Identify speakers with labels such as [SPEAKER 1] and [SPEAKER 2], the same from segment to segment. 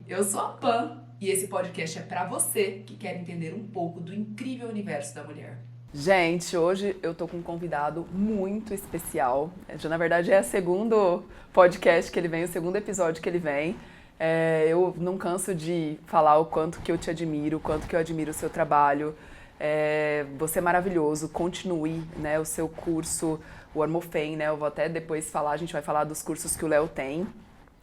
[SPEAKER 1] Eu sou a Pan e esse podcast é pra você que quer entender um pouco do incrível universo da mulher. Gente, hoje eu tô com um convidado muito especial. Na verdade, é o segundo podcast que ele vem, o segundo episódio que ele vem. Eu não canso de falar o quanto que eu te admiro, o quanto que eu admiro o seu trabalho. Você é maravilhoso, continue, né, o seu curso, o Armofem, né? Eu vou até depois falar, a gente vai falar dos cursos que o Léo tem.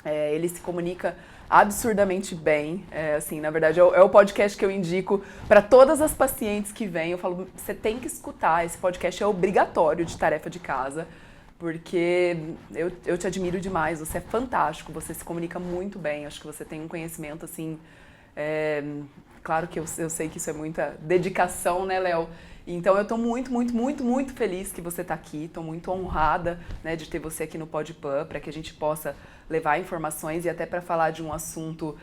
[SPEAKER 1] Ele se comunica absurdamente bem. Assim, na verdade, é o podcast que eu indico para todas as pacientes que vêm. Eu falo, você tem que escutar. Esse podcast é obrigatório de tarefa de casa, porque eu te admiro demais. Você é fantástico, você se comunica muito bem. Acho que você tem um conhecimento, assim... é, Claro que eu sei que isso é muita dedicação, né, Léo? Então eu tô muito, muito, muito, muito feliz que você tá aqui. Tô muito honrada, né, de ter você aqui no Podpah, para que a gente possa levar informações e até para falar de um assunto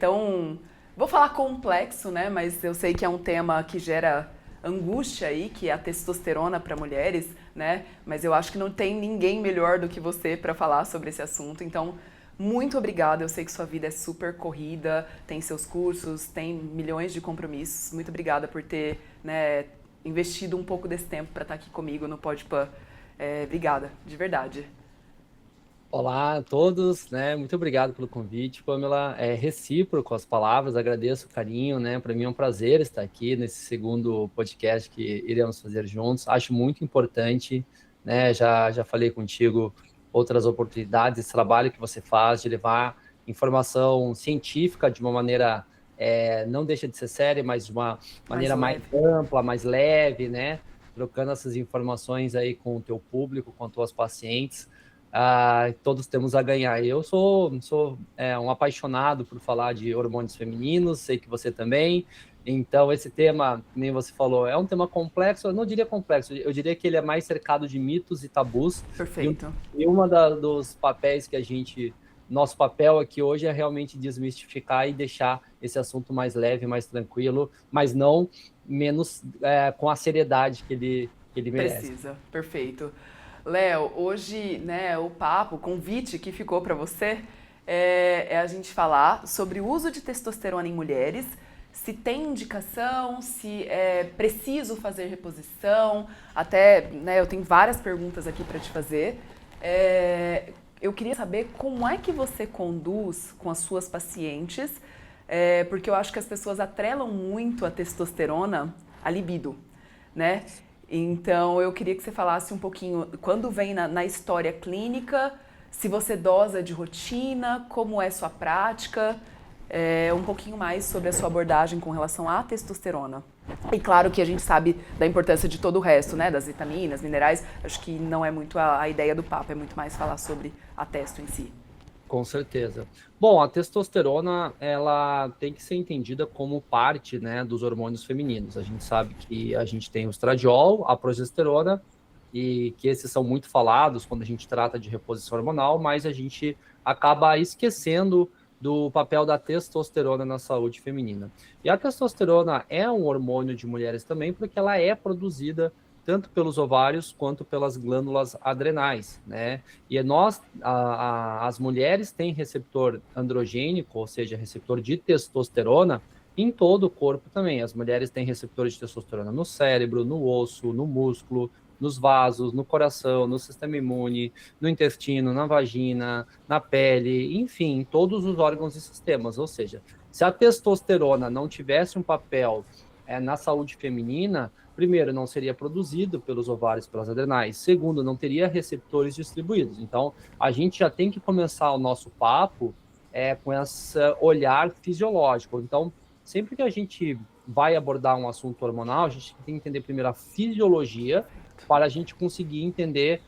[SPEAKER 1] tão, vou falar complexo, né, mas eu sei que é um tema que gera angústia aí, que é a testosterona para mulheres, né? Mas eu acho que não tem ninguém melhor do que você para falar sobre esse assunto. Então, muito obrigada. Eu sei que sua vida é super corrida, tem seus cursos, tem milhões de compromissos. Muito obrigada por ter, né, investido um pouco desse tempo para estar aqui comigo no Podpah. Obrigada, de verdade.
[SPEAKER 2] Olá a todos, né? Muito obrigado pelo convite, Pamela. É recíproco as palavras, agradeço o carinho, né? Para mim é um prazer estar aqui nesse segundo podcast que iremos fazer juntos. Acho muito importante, né? Já falei contigo outras oportunidades, esse trabalho que você faz de levar informação científica de uma maneira não deixa de ser séria, mas de uma
[SPEAKER 1] Mais
[SPEAKER 2] maneira mais
[SPEAKER 1] leve.
[SPEAKER 2] ampla, mais leve, né? Trocando essas informações aí com o teu público, com as tuas pacientes. Todos temos a ganhar. Eu sou um apaixonado por falar de hormônios femininos, sei que você também. Então, esse tema, nem você falou, é um tema complexo. Eu não diria complexo, eu diria que ele é mais cercado de mitos e tabus.
[SPEAKER 1] Perfeito.
[SPEAKER 2] E uma dos papéis que nosso papel aqui hoje é realmente desmistificar e deixar esse assunto mais leve, mais tranquilo, mas não menos com a seriedade que ele merece.
[SPEAKER 1] Precisa. Perfeito. Léo, hoje, né, o papo, o convite que ficou para você é a gente falar sobre o uso de testosterona em mulheres, se tem indicação, se é preciso fazer reposição, até, né, eu tenho várias perguntas aqui para te fazer. Eu queria saber como é que você conduz com as suas pacientes, porque eu acho que as pessoas atrelam muito a testosterona à libido, né? Então, eu queria que você falasse um pouquinho, quando vem na história clínica, se você dosa de rotina, como é sua prática, um pouquinho mais sobre a sua abordagem com relação à testosterona. E claro que a gente sabe da importância de todo o resto, né, das vitaminas, minerais, acho que não é muito a ideia do papo, é muito mais falar sobre a testo em si.
[SPEAKER 2] Com certeza. Bom, a testosterona, ela tem que ser entendida como parte, né, dos hormônios femininos. A gente sabe que a gente tem o estradiol, a progesterona, e que esses são muito falados quando a gente trata de reposição hormonal, mas a gente acaba esquecendo do papel da testosterona na saúde feminina. E a testosterona é um hormônio de mulheres também, porque ela é produzida tanto pelos ovários quanto pelas glândulas adrenais, né? E as mulheres têm receptor androgênico, ou seja, receptor de testosterona, em todo o corpo também. As mulheres têm receptores de testosterona no cérebro, no osso, no músculo, nos vasos, no coração, no sistema imune, no intestino, na vagina, na pele, enfim, em todos os órgãos e sistemas. Ou seja, se a testosterona não tivesse um papel na saúde feminina, primeiro, não seria produzido pelos ovários, pelas adrenais. Segundo, não teria receptores distribuídos. Então, a gente já tem que começar o nosso papo com esse olhar fisiológico. Então, sempre que a gente vai abordar um assunto hormonal, a gente tem que entender primeiro a fisiologia para a gente conseguir entender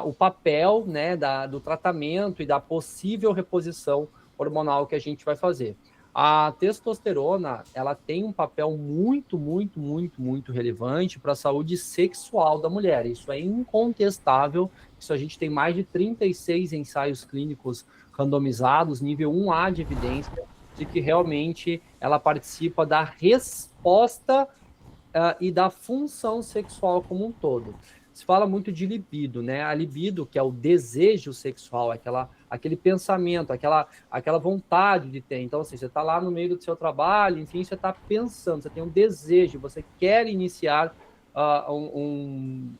[SPEAKER 2] o papel, né, do tratamento e da possível reposição hormonal que a gente vai fazer. A testosterona, ela tem um papel muito, muito, muito, muito relevante para a saúde sexual da mulher. Isso é incontestável. Isso a gente tem mais de 36 ensaios clínicos randomizados, nível 1A de evidência, de que realmente ela participa da resposta e da função sexual como um todo. Se fala muito de libido, né? A libido, que é o desejo sexual, aquela aquele pensamento, aquela vontade de ter. Então, assim, você está lá no meio do seu trabalho, enfim, você está pensando, você tem um desejo, você quer iniciar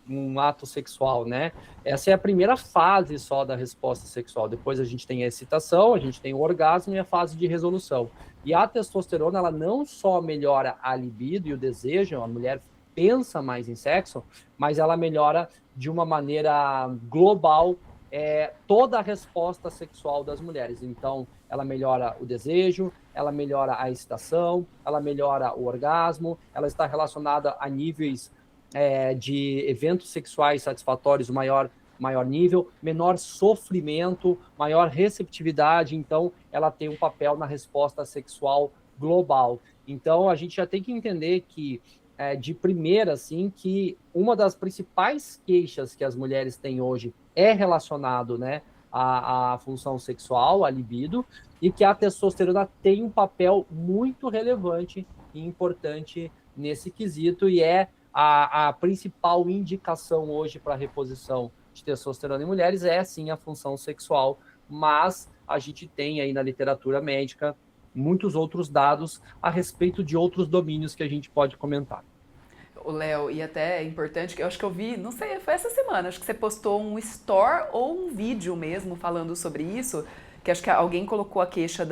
[SPEAKER 2] um ato sexual, né? Essa é a primeira fase só da resposta sexual. Depois a gente tem a excitação, a gente tem o orgasmo e a fase de resolução. E a testosterona, ela não só melhora a libido e o desejo, a mulher pensa mais em sexo, mas ela melhora de uma maneira global toda a resposta sexual das mulheres. Então, ela melhora o desejo, ela melhora a excitação, ela melhora o orgasmo, ela está relacionada a níveis de eventos sexuais satisfatórios, maior nível, menor sofrimento, maior receptividade. Então, ela tem um papel na resposta sexual global. Então, a gente já tem que entender que, de primeira, assim, que uma das principais queixas que as mulheres têm hoje é relacionado, né, à função sexual, à libido, e que a testosterona tem um papel muito relevante e importante nesse quesito, e a principal indicação hoje para a reposição de testosterona em mulheres é, sim, a função sexual, mas a gente tem aí na literatura médica muitos outros dados a respeito de outros domínios que a gente pode comentar.
[SPEAKER 1] O Léo, e até é importante, que eu acho que eu vi, não sei, foi essa semana, acho que você postou um story ou um vídeo mesmo falando sobre isso, que acho que alguém colocou a queixa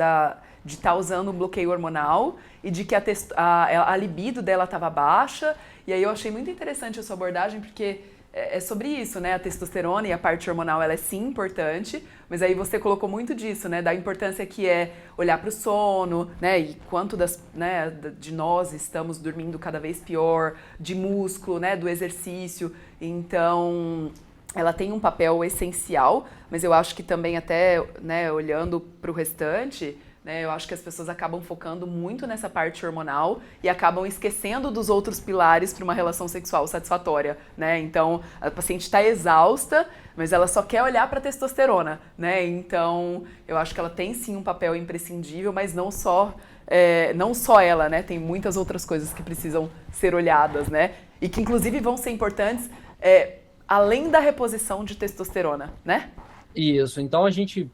[SPEAKER 1] de estar usando um bloqueio hormonal e de que a libido dela estava baixa, e aí eu achei muito interessante a sua abordagem, porque é sobre isso, né? A testosterona e a parte hormonal, ela é sim importante, mas aí você colocou muito disso, né? Da importância que é olhar para o sono, né? E quanto de nós estamos dormindo cada vez pior, de músculo, né? Do exercício. Então, ela tem um papel essencial, mas eu acho que também até, né, olhando para o restante, né, eu acho que as pessoas acabam focando muito nessa parte hormonal e acabam esquecendo dos outros pilares para uma relação sexual satisfatória, né? Então, a paciente está exausta, mas ela só quer olhar para a testosterona, né? Então, eu acho que ela tem sim um papel imprescindível, mas não só ela, né? Tem muitas outras coisas que precisam ser olhadas, né? E que inclusive vão ser importantes além da reposição de testosterona, né?
[SPEAKER 2] Isso, então a gente,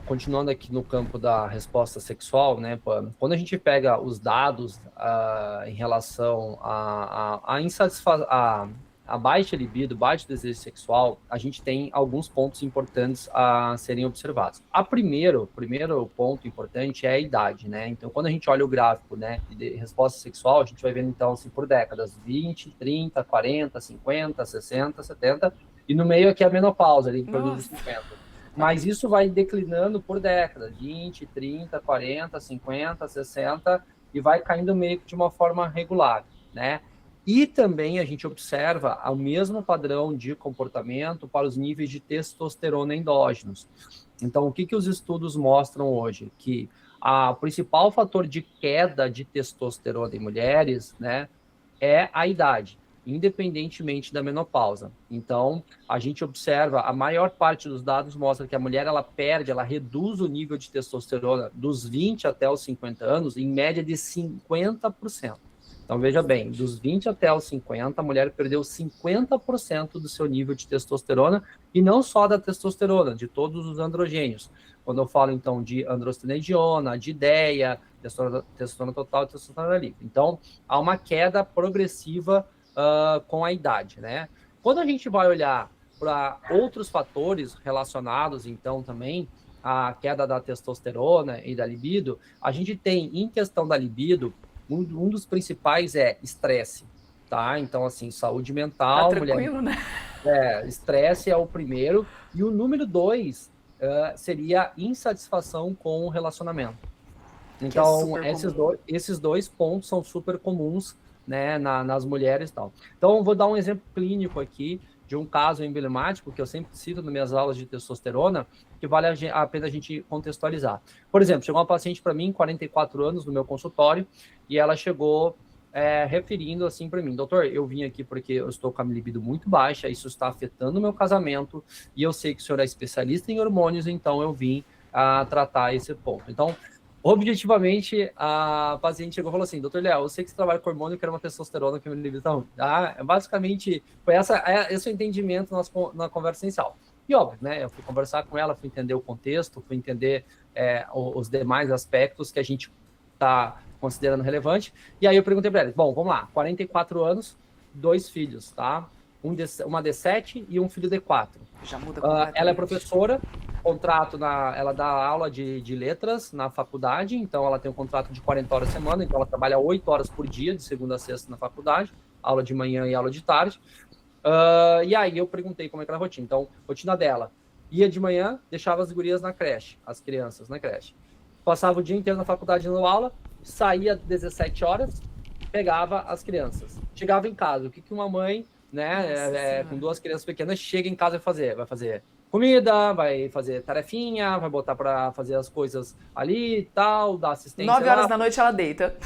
[SPEAKER 2] continuando aqui no campo da resposta sexual, né, quando a gente pega os dados em relação a baixa libido, baixo desejo sexual, a gente tem alguns pontos importantes a serem observados. Primeiro ponto importante é a idade, né? Então, quando a gente olha o gráfico, né, de resposta sexual, a gente vai vendo, então, assim, por décadas, 20, 30, 40, 50, 60, 70, e no meio aqui a menopausa, ali, em torno dos 50. Mas isso vai declinando por décadas, 20, 30, 40, 50, 60, e vai caindo meio que de uma forma regular, né? E também a gente observa o mesmo padrão de comportamento para os níveis de testosterona endógenos. Então, o que os estudos mostram hoje? Que o principal fator de queda de testosterona em mulheres, né, é a idade, independentemente da menopausa. Então, a gente observa, a maior parte dos dados mostra que a mulher, ela reduz o nível de testosterona dos 20 até os 50 anos, em média de 50%. Então, veja bem, dos 20 até os 50, a mulher perdeu 50% do seu nível de testosterona, e não só da testosterona, de todos os androgênios. Quando eu falo, então, de androstenediona, de DEA, testosterona total e testosterona livre. Então, há uma queda progressiva com a idade, né? Quando a gente vai olhar para outros fatores relacionados, então, também, à queda da testosterona e da libido, a gente tem, em questão da libido, um dos principais é estresse, tá? Então, assim, saúde mental,
[SPEAKER 1] tá tranquilo,
[SPEAKER 2] mulher...
[SPEAKER 1] né?
[SPEAKER 2] Estresse é o primeiro. E o número 2 seria insatisfação com o relacionamento. Então, esses dois pontos são super comuns, né, nas mulheres e tal. Então, eu vou dar um exemplo clínico aqui de um caso emblemático que eu sempre cito nas minhas aulas de testosterona, que vale a pena a gente contextualizar. Por exemplo, chegou uma paciente para mim, 44 anos, no meu consultório, e ela chegou referindo assim para mim: doutor, eu vim aqui porque eu estou com a minha libido muito baixa, isso está afetando o meu casamento, e eu sei que o senhor é especialista em hormônios, então eu vim tratar esse ponto. Então, objetivamente, a paciente chegou e falou assim: doutor Léo, eu sei que você trabalha com hormônio, eu quero uma testosterona que me libido tá ruim. Basicamente, foi esse o entendimento na conversa inicial. E óbvio, né, eu fui conversar com ela, fui entender o contexto, fui entender os demais aspectos que a gente está considerando relevante. E aí eu perguntei para ela, bom, vamos lá, 44 anos, 2 filhos, tá? Uma D7 e um filho D4.
[SPEAKER 1] Já muda
[SPEAKER 2] Ela é
[SPEAKER 1] completamente.
[SPEAKER 2] professora, ela dá aula de letras na faculdade, então ela tem um contrato de 40 horas por semana, então ela trabalha 8 horas por dia, de segunda a sexta na faculdade, aula de manhã e aula de tarde. E aí eu perguntei como é que era a rotina. Então, rotina dela, ia de manhã, deixava as gurias na creche, as crianças na creche. Passava o dia inteiro na faculdade dando aula, saía às 17 horas, pegava as crianças. Chegava em casa, o que uma mãe, né, com 2 crianças pequenas, chega em casa e vai fazer comida, vai fazer tarefinha, vai botar para fazer as coisas ali e tal, dar assistência
[SPEAKER 1] 9 horas
[SPEAKER 2] lá.
[SPEAKER 1] da noite ela deita.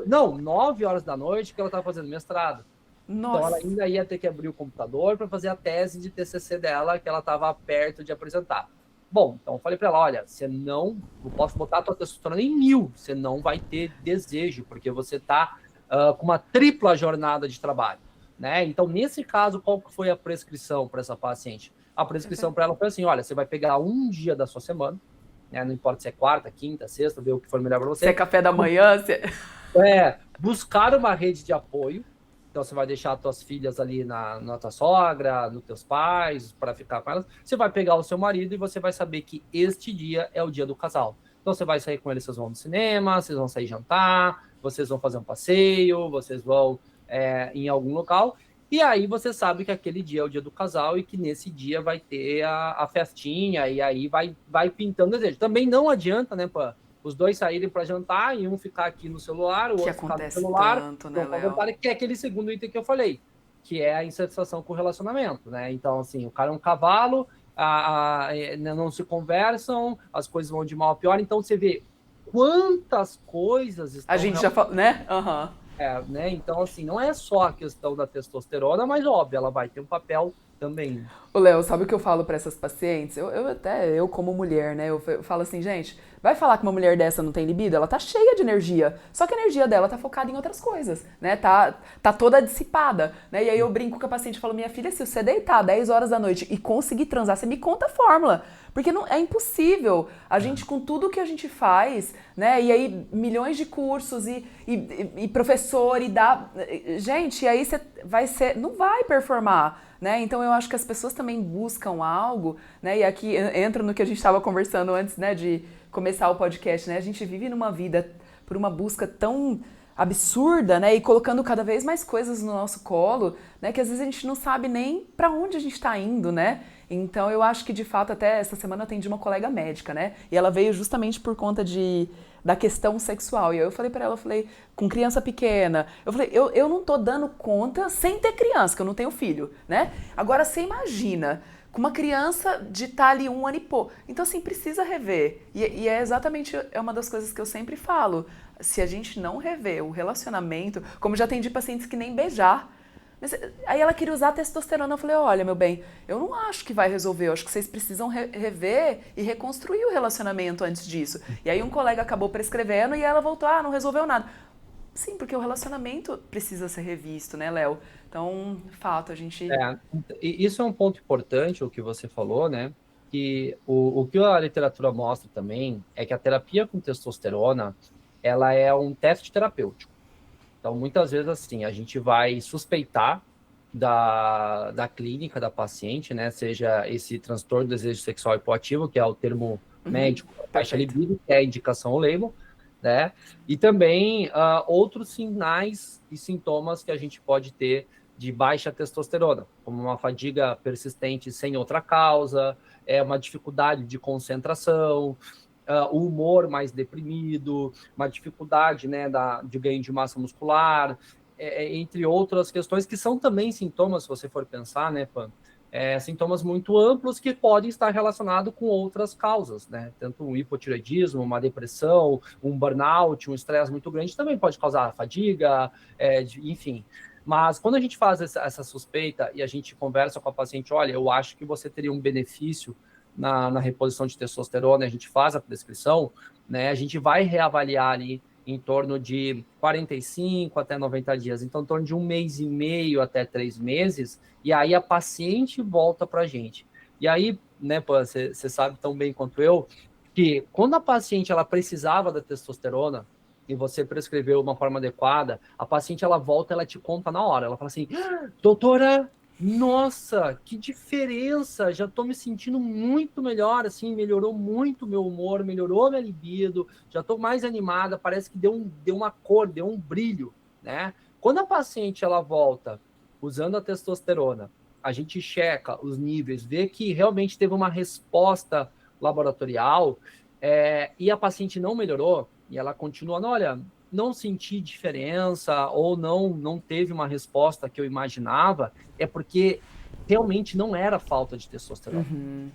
[SPEAKER 2] Não, 9 horas da noite que ela estava fazendo mestrado.
[SPEAKER 1] Nossa.
[SPEAKER 2] Então ela ainda ia ter que abrir o computador para fazer a tese de TCC dela, que ela estava perto de apresentar. Bom, então eu falei para ela, olha, você não, eu posso botar a tua testosterona em 1000, você não vai ter desejo, porque você está com uma tripla jornada de trabalho, né? Então, nesse caso, qual que foi a prescrição para essa paciente? A prescrição para ela foi assim, olha, você vai pegar um dia da sua semana, né? Não importa se é quarta, quinta, sexta, ver o que for melhor para você.
[SPEAKER 1] Se é café da manhã,
[SPEAKER 2] Buscar uma rede de apoio. Então, você vai deixar as tuas filhas ali na tua sogra, nos teus pais, para ficar com elas. Você vai pegar o seu marido e você vai saber que este dia é o dia do casal. Então, você vai sair com ele, vocês vão no cinema, vocês vão sair jantar, vocês vão fazer um passeio, vocês vão em algum local. E aí, você sabe que aquele dia é o dia do casal e que nesse dia vai ter a festinha e aí vai pintando desejo. Também não adianta, né, Pã? Os dois saírem para jantar e um ficar aqui no celular, o outro ficar no celular.
[SPEAKER 1] Tanto, né, Léo?
[SPEAKER 2] Que é aquele segundo item que eu falei, que é a insatisfação com o relacionamento, né? Então, assim, o cara é um cavalo, não se conversam, as coisas vão de mal a pior. Então, você vê quantas coisas estão...
[SPEAKER 1] A gente já falou, né? Aham.
[SPEAKER 2] né? Então, assim, não é só a questão da testosterona, mas, óbvio, ela vai ter um papel também.
[SPEAKER 1] Ô, Léo, sabe o que eu falo pra essas pacientes? Eu como mulher, né? Eu falo assim, gente, vai falar que uma mulher dessa não tem libido? Ela tá cheia de energia. Só que a energia dela tá focada em outras coisas, né? Tá toda dissipada, né? E aí eu brinco com a paciente e falo, minha filha, se você deitar 10 horas da noite e conseguir transar, você me conta a fórmula. Porque não, é impossível. A gente, com tudo que a gente faz, né? E aí, milhões de cursos e professor e dá... Gente, e aí você não vai performar, né? Então eu acho que as pessoas também buscam algo, né? E aqui entra no que a gente estava conversando antes, né? De começar o podcast, né? A gente vive numa vida por uma busca tão absurda, né? E colocando cada vez mais coisas no nosso colo, né? Que às vezes a gente não sabe nem para onde a gente está indo, né? Então eu acho que de fato até essa semana eu atendi uma colega médica, né? E ela veio justamente por conta da questão sexual. E aí eu falei pra ela, com criança pequena, eu falei, eu não tô dando conta sem ter criança, que eu não tenho filho, né? Agora você imagina, com uma criança de estar ali 1 ano e pouco. Então, assim, precisa rever. E é exatamente uma das coisas que eu sempre falo. Se a gente não rever o relacionamento, como já atendi pacientes que nem beijar. Mas, aí ela queria usar a testosterona. Eu falei, olha, meu bem, eu não acho que vai resolver. Eu acho que vocês precisam rever e reconstruir o relacionamento antes disso. E aí um colega acabou prescrevendo e ela voltou, não resolveu nada. Sim, porque o relacionamento precisa ser revisto, né, Léo? Então, fato, a gente...
[SPEAKER 2] E isso é um ponto importante, o que você falou, né? Que o que a literatura mostra também é que a terapia com testosterona, ela é um teste terapêutico. Então, muitas vezes, assim, a gente vai suspeitar da clínica da paciente, né? Seja esse transtorno do desejo sexual hipoativo, que é o termo médico, baixa libido, que é a indicação ao label, né? E também outros sinais e sintomas que a gente pode ter de baixa testosterona, como uma fadiga persistente sem outra causa, uma dificuldade de concentração, o humor mais deprimido, uma dificuldade, né, de ganho de massa muscular, entre outras questões que são também sintomas, se você for pensar, né, Pan? Sintomas muito amplos que podem estar relacionados com outras causas, né? Tanto um hipotireoidismo, uma depressão, um burnout, um estresse muito grande também pode causar fadiga, enfim. Mas quando a gente faz essa suspeita e a gente conversa com a paciente, olha, eu acho que você teria um benefício na reposição de testosterona, a gente faz a prescrição, né? A gente vai reavaliar ali em torno de 45 até 90 dias, então em torno de 1 mês e meio até 3 meses, e aí a paciente volta para a gente. E aí, né, você sabe tão bem quanto eu, que quando a paciente ela precisava da testosterona e você prescreveu uma forma adequada, a paciente ela volta, ela te conta na hora. Ela fala assim, doutora, nossa, que diferença! Já estou me sentindo muito melhor, assim, melhorou muito o meu humor, melhorou minha libido, já estou mais animada, parece que deu uma cor, deu um brilho, né? Quando a paciente ela volta usando a testosterona, a gente checa os níveis, vê que realmente teve uma resposta laboratorial, e a paciente não melhorou, e ela continua, olha, não senti diferença, ou não teve uma resposta que eu imaginava, é porque realmente não era falta de testosterona.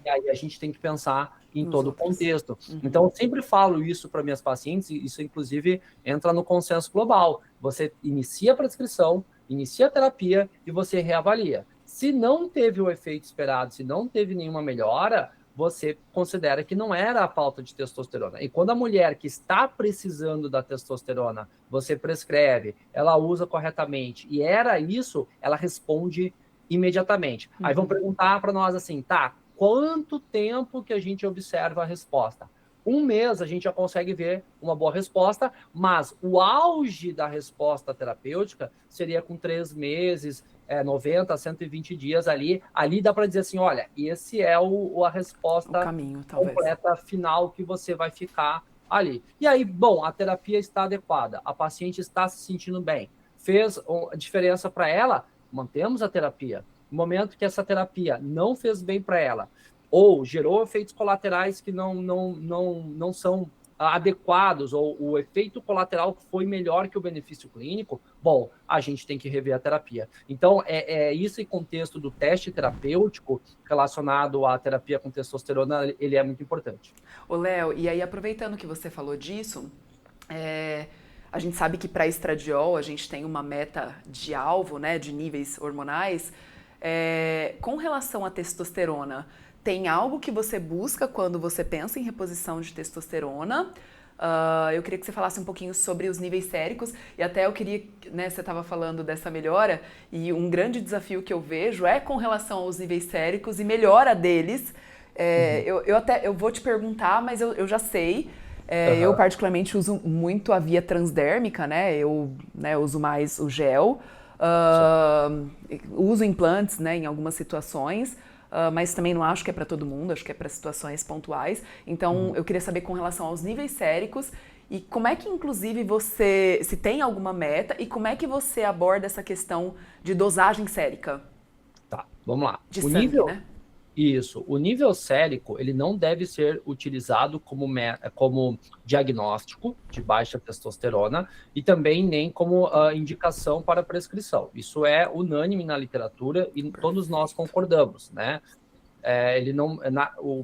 [SPEAKER 2] E aí a gente tem que pensar em todo o contexto. Então, eu sempre falo isso para minhas pacientes, e isso, inclusive, entra no consenso global. Você inicia a prescrição, inicia a terapia e você reavalia. Se não teve o efeito esperado, se não teve nenhuma melhora, você considera que não era a falta de testosterona. E quando a mulher que está precisando da testosterona, você prescreve, ela usa corretamente, e era isso, ela responde imediatamente. Aí vão perguntar para nós assim, tá, quanto tempo que a gente observa a resposta? 1 mês a gente já consegue ver uma boa resposta, mas o auge da resposta terapêutica seria com 3 meses, 90 a 120 dias ali. Ali dá para dizer assim, olha, esse é a resposta
[SPEAKER 1] caminho,
[SPEAKER 2] completa, final, que você vai ficar ali. E aí, bom, a terapia está adequada, a paciente está se sentindo bem, fez a diferença para ela, mantemos a terapia. No momento que essa terapia não fez bem para ela, ou gerou efeitos colaterais que não são adequados, ou o efeito colateral foi melhor que o benefício clínico, bom, a gente tem que rever a terapia. Então, esse contexto do teste terapêutico relacionado à terapia com testosterona, ele é muito importante.
[SPEAKER 1] Ô, Léo, e aí aproveitando que você falou disso, a gente sabe que para estradiol a gente tem uma meta de alvo, né, de níveis hormonais. Com relação à testosterona, tem algo que você busca quando você pensa em reposição de testosterona? Eu queria que você falasse um pouquinho sobre os níveis séricos, e até eu queria, né, você estava falando dessa melhora, e um grande desafio que eu vejo é com relação aos níveis séricos e melhora deles. Eu vou te perguntar, mas eu já sei. Eu particularmente uso muito a via transdérmica, né? Eu uso mais o gel. Uso implantes, né, em algumas situações, mas também não acho que é para todo mundo, acho que é para situações pontuais. Então, eu queria saber com relação aos níveis séricos e como é que, inclusive, se tem alguma meta e como é que você aborda essa questão de dosagem sérica?
[SPEAKER 2] Tá, vamos lá.
[SPEAKER 1] De sangue, né?
[SPEAKER 2] Isso. O nível sérico, ele não deve ser utilizado como diagnóstico de baixa testosterona e também nem como indicação para prescrição. Isso é unânime na literatura e todos nós concordamos, né?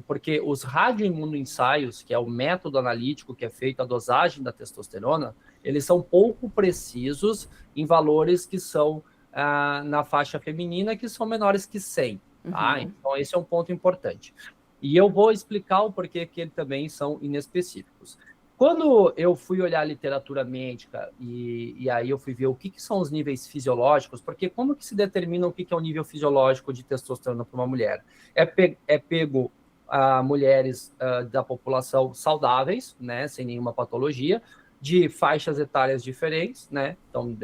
[SPEAKER 2] Porque os radioimunoensaios, que é o método analítico que é feito a dosagem da testosterona, eles são pouco precisos em valores que são na faixa feminina, que são menores que 100. Tá? Então, esse é um ponto importante. E eu vou explicar o porquê que eles também são inespecíficos. Quando eu fui olhar a literatura médica e aí eu fui ver o que são os níveis fisiológicos, porque como que se determina o que é o nível fisiológico de testosterona para uma mulher? É pego a mulheres da população saudáveis, né, sem nenhuma patologia, de faixas etárias diferentes, né? Então,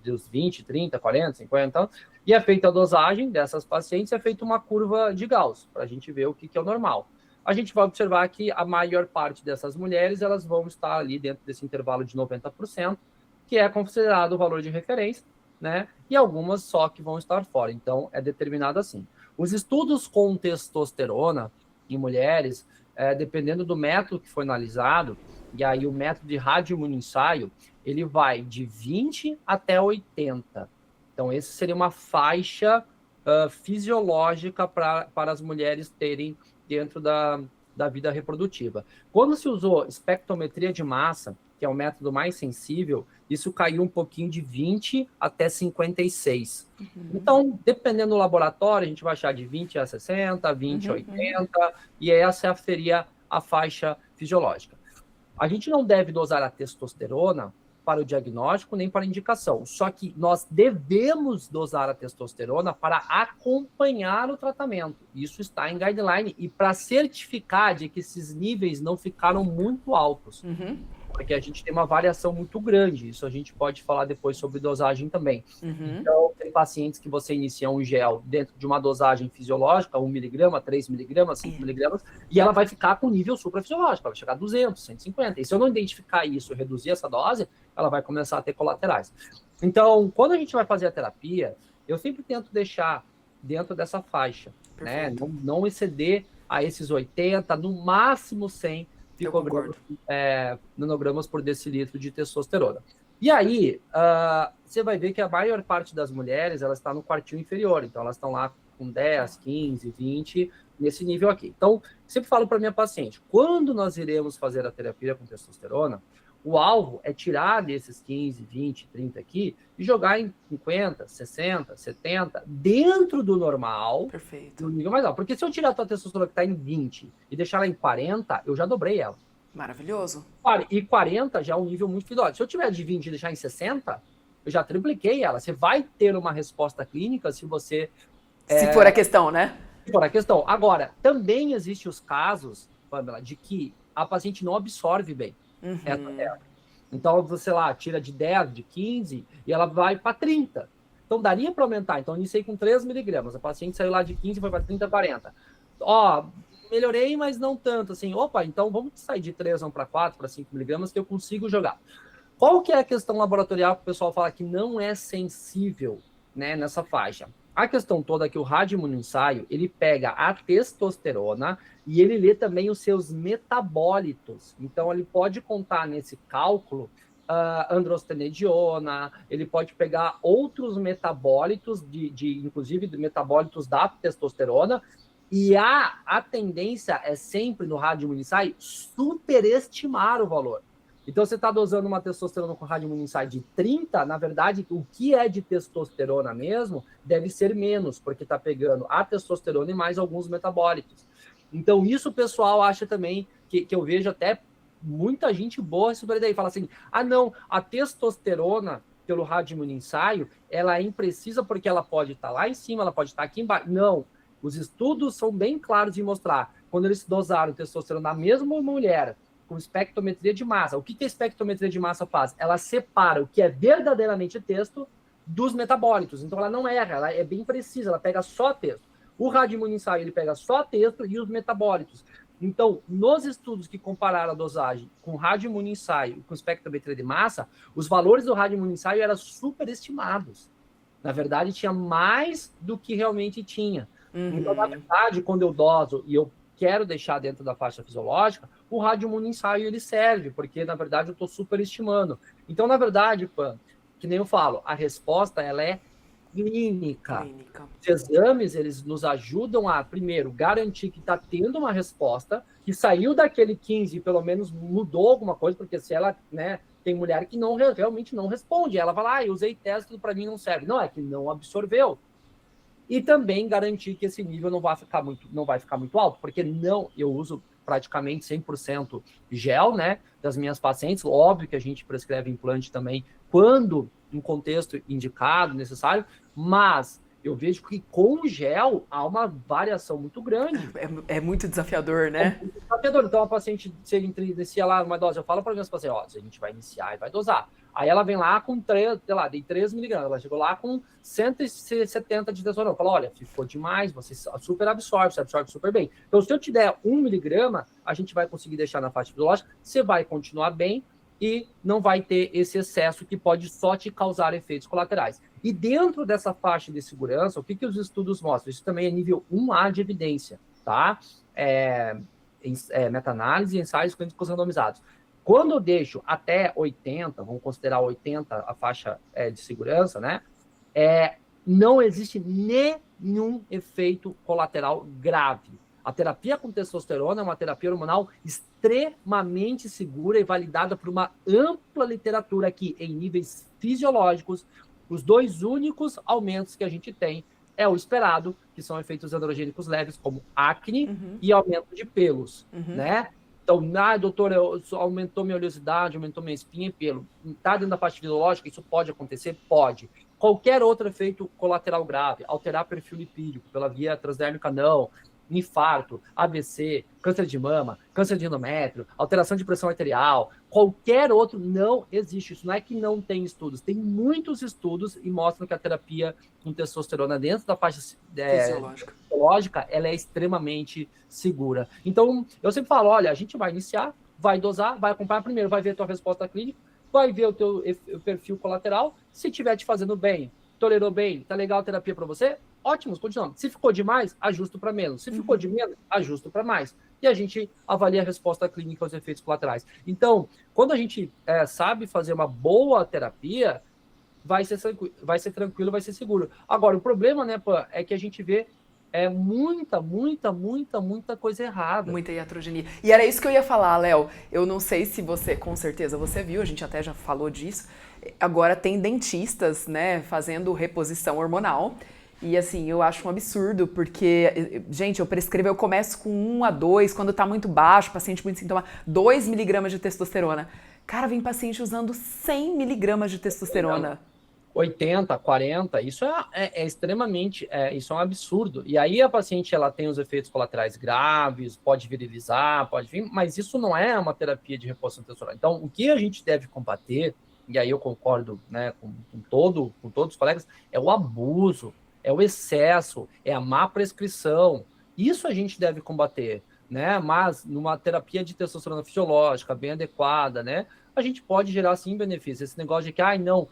[SPEAKER 2] dos 20, 30, 40, 50 anos, e é feita a dosagem dessas pacientes, é feita uma curva de Gauss, para a gente ver o que é o normal. A gente vai observar que a maior parte dessas mulheres, elas vão estar ali dentro desse intervalo de 90%, que é considerado o valor de referência, né? E algumas só que vão estar fora. Então, é determinado assim. Os estudos com testosterona em mulheres, dependendo do método que foi analisado, e aí o método de radioimunoensaio, ele vai de 20 até 80. Então, essa seria uma faixa fisiológica para as mulheres terem dentro da vida reprodutiva. Quando se usou espectrometria de massa, que é o método mais sensível, isso caiu um pouquinho de 20 até 56. Então, dependendo do laboratório, a gente vai achar de 20 a 60, 20 a 80, e essa seria a faixa fisiológica. A gente não deve dosar a testosterona para o diagnóstico, nem para a indicação. Só que nós devemos dosar a testosterona para acompanhar o tratamento. Isso está em guideline e para certificar de que esses níveis não ficaram muito altos. Porque a gente tem uma variação muito grande. Isso a gente pode falar depois sobre dosagem também. Então, tem pacientes que você inicia um gel dentro de uma dosagem fisiológica, 1 miligrama, 3 miligramas, 5 miligramas, e ela vai ficar com nível suprafisiológico, ela vai chegar a 200, 150. E se eu não identificar isso e reduzir essa dose, ela vai começar a ter colaterais. Então, quando a gente vai fazer a terapia, eu sempre tento deixar dentro dessa faixa, né? Não exceder a esses 80, no máximo 100 nanogramas por decilitro de testosterona. E aí, você vai ver que a maior parte das mulheres, elas estão no quartil inferior, então elas estão lá com 10, 15, 20, nesse nível aqui. Então, sempre falo para minha paciente, quando nós iremos fazer a terapia com testosterona, o alvo é tirar desses 15, 20, 30 aqui e jogar em 50, 60, 70, dentro do normal, no nível mais alto. Porque se eu tirar a tua testosterona que está em 20 e deixar ela em 40, eu já dobrei ela.
[SPEAKER 1] Maravilhoso.
[SPEAKER 2] E 40 já é um nível muito fidóide. Se eu tiver de 20 e deixar em 60, eu já tripliquei ela. Você vai ter uma resposta clínica se você...
[SPEAKER 1] Se for a questão, né?
[SPEAKER 2] Se for a questão. Agora, também existem os casos, Pamela, de que a paciente não absorve bem essa técnica. Então, você lá, tira de 10, de 15, e ela vai para 30. Então, daria para aumentar. Então, eu iniciei com 3 miligramas. A paciente saiu lá de 15 e foi para 30, 40. Melhorei, mas não tanto, assim, então vamos sair de 3, vamos para 4, para 5 miligramas, que eu consigo jogar. Qual que é a questão laboratorial que o pessoal fala que não é sensível, né, nessa faixa? A questão toda é que o radioimunoensaio, ele pega a testosterona e ele lê também os seus metabólitos. Então, ele pode contar nesse cálculo androstenediona, ele pode pegar outros metabólitos, inclusive de metabólitos da testosterona. E a tendência é sempre, no radioimunoensaio, superestimar o valor. Então, você está dosando uma testosterona com radioimunoensaio de 30, na verdade, o que é de testosterona mesmo deve ser menos, porque está pegando a testosterona e mais alguns metabólitos. Então, isso o pessoal acha também, que eu vejo até muita gente boa sobre a ideia, fala assim, não, a testosterona pelo radioimunoensaio, ela é imprecisa porque ela pode estar lá em cima, ela pode estar aqui embaixo. Não. Os estudos são bem claros em mostrar, quando eles dosaram testosterona na mesma mulher, com espectrometria de massa, o que a espectrometria de massa faz? Ela separa o que é verdadeiramente texto dos metabólitos. Então, ela não erra, ela é bem precisa, ela pega só texto. O radioimunoensaio, ele pega só texto e os metabólitos. Então, nos estudos que compararam a dosagem com radioimunoensaio e com espectrometria de massa, os valores do radioimunoensaio eram superestimados. Na verdade, tinha mais do que realmente tinha. Então, na verdade, quando eu doso e eu quero deixar dentro da faixa fisiológica, o radioimunoensaio ele serve, porque, na verdade, eu estou superestimando. Então, na verdade, Pan, que nem eu falo, a resposta ela é clínica. Os exames, eles nos ajudam a, primeiro, garantir que está tendo uma resposta, que saiu daquele 15 e pelo menos mudou alguma coisa, porque se ela, né, tem mulher que realmente não responde, ela fala, eu usei teste, para mim não serve. Não, é que não absorveu. E também garantir que esse nível não vai ficar muito alto, porque eu uso praticamente 100% gel, né, das minhas pacientes. Óbvio que a gente prescreve implante também quando em contexto indicado, necessário, mas eu vejo que com gel há uma variação muito grande.
[SPEAKER 1] É muito desafiador, né?
[SPEAKER 2] É muito desafiador. Então, a paciente, se inicia lá uma dose, eu falo para as minhas pacientes, a gente vai iniciar e vai dosar. Aí ela vem lá com 3, sei lá, dei 3 miligramas, ela chegou lá com 170 de testosterona. Eu falo, olha, ficou demais, você super absorve, você absorve super bem. Então, se eu te der 1 miligrama, a gente vai conseguir deixar na faixa fisiológica, você vai continuar bem e não vai ter esse excesso que pode só te causar efeitos colaterais. E dentro dessa faixa de segurança, o que os estudos mostram? Isso também é nível 1A de evidência, tá? Meta-análise e ensaios clínicos randomizados. Quando eu deixo até 80, vamos considerar 80 a faixa de segurança, né? Não existe nenhum efeito colateral grave. A terapia com testosterona é uma terapia hormonal extremamente segura e validada por uma ampla literatura aqui em níveis fisiológicos. Os 2 únicos aumentos que a gente tem é o esperado, que são efeitos androgênicos leves, como acne e aumento de pelos, né? Então, doutor, aumentou minha oleosidade, aumentou minha espinha e pelo. Está dentro da parte fisiológica, isso pode acontecer? Pode. Qualquer outro efeito colateral grave, alterar perfil lipídico pela via transdérmica, não. Infarto, AVC, câncer de mama, câncer de endométrio, alteração de pressão arterial, qualquer outro, não existe. Isso não é que não tem estudos. Tem muitos estudos e mostram que a terapia com testosterona dentro da parte fisiológica, ela é extremamente segura. Então, eu sempre falo, olha, a gente vai iniciar, vai dosar, vai acompanhar primeiro, vai ver a tua resposta clínica, vai ver o teu perfil colateral, se estiver te fazendo bem, tolerou bem, tá legal a terapia para você, ótimo, continuamos. Se ficou demais, ajusto para menos. Se ficou de menos, ajusto para mais. E a gente avalia a resposta clínica aos efeitos colaterais. Então, quando a gente sabe fazer uma boa terapia, vai ser tranquilo, vai ser seguro. Agora, o problema, né, Pan, é que a gente vê muita coisa errada.
[SPEAKER 1] Muita iatrogenia. E era isso que eu ia falar, Léo. Eu não sei se você, com certeza você viu, a gente até já falou disso. Agora tem dentistas, né, fazendo reposição hormonal. E assim, eu acho um absurdo, porque, gente, eu começo com 1 a 2, quando tá muito baixo, paciente muito sintoma, 2 miligramas de testosterona. Cara, vem paciente usando 100 miligramas de testosterona.
[SPEAKER 2] 80, 40, isso é extremamente, isso é um absurdo. E aí a paciente, ela tem os efeitos colaterais graves, pode virilizar, pode vir, mas isso não é uma terapia de reposição testosterona. Então, o que a gente deve combater, e aí eu concordo, né, com todos os colegas, é o abuso, é o excesso, é a má prescrição. Isso a gente deve combater, né? Mas numa terapia de testosterona fisiológica, bem adequada, né? A gente pode gerar, sim, benefício. Esse negócio de que, não,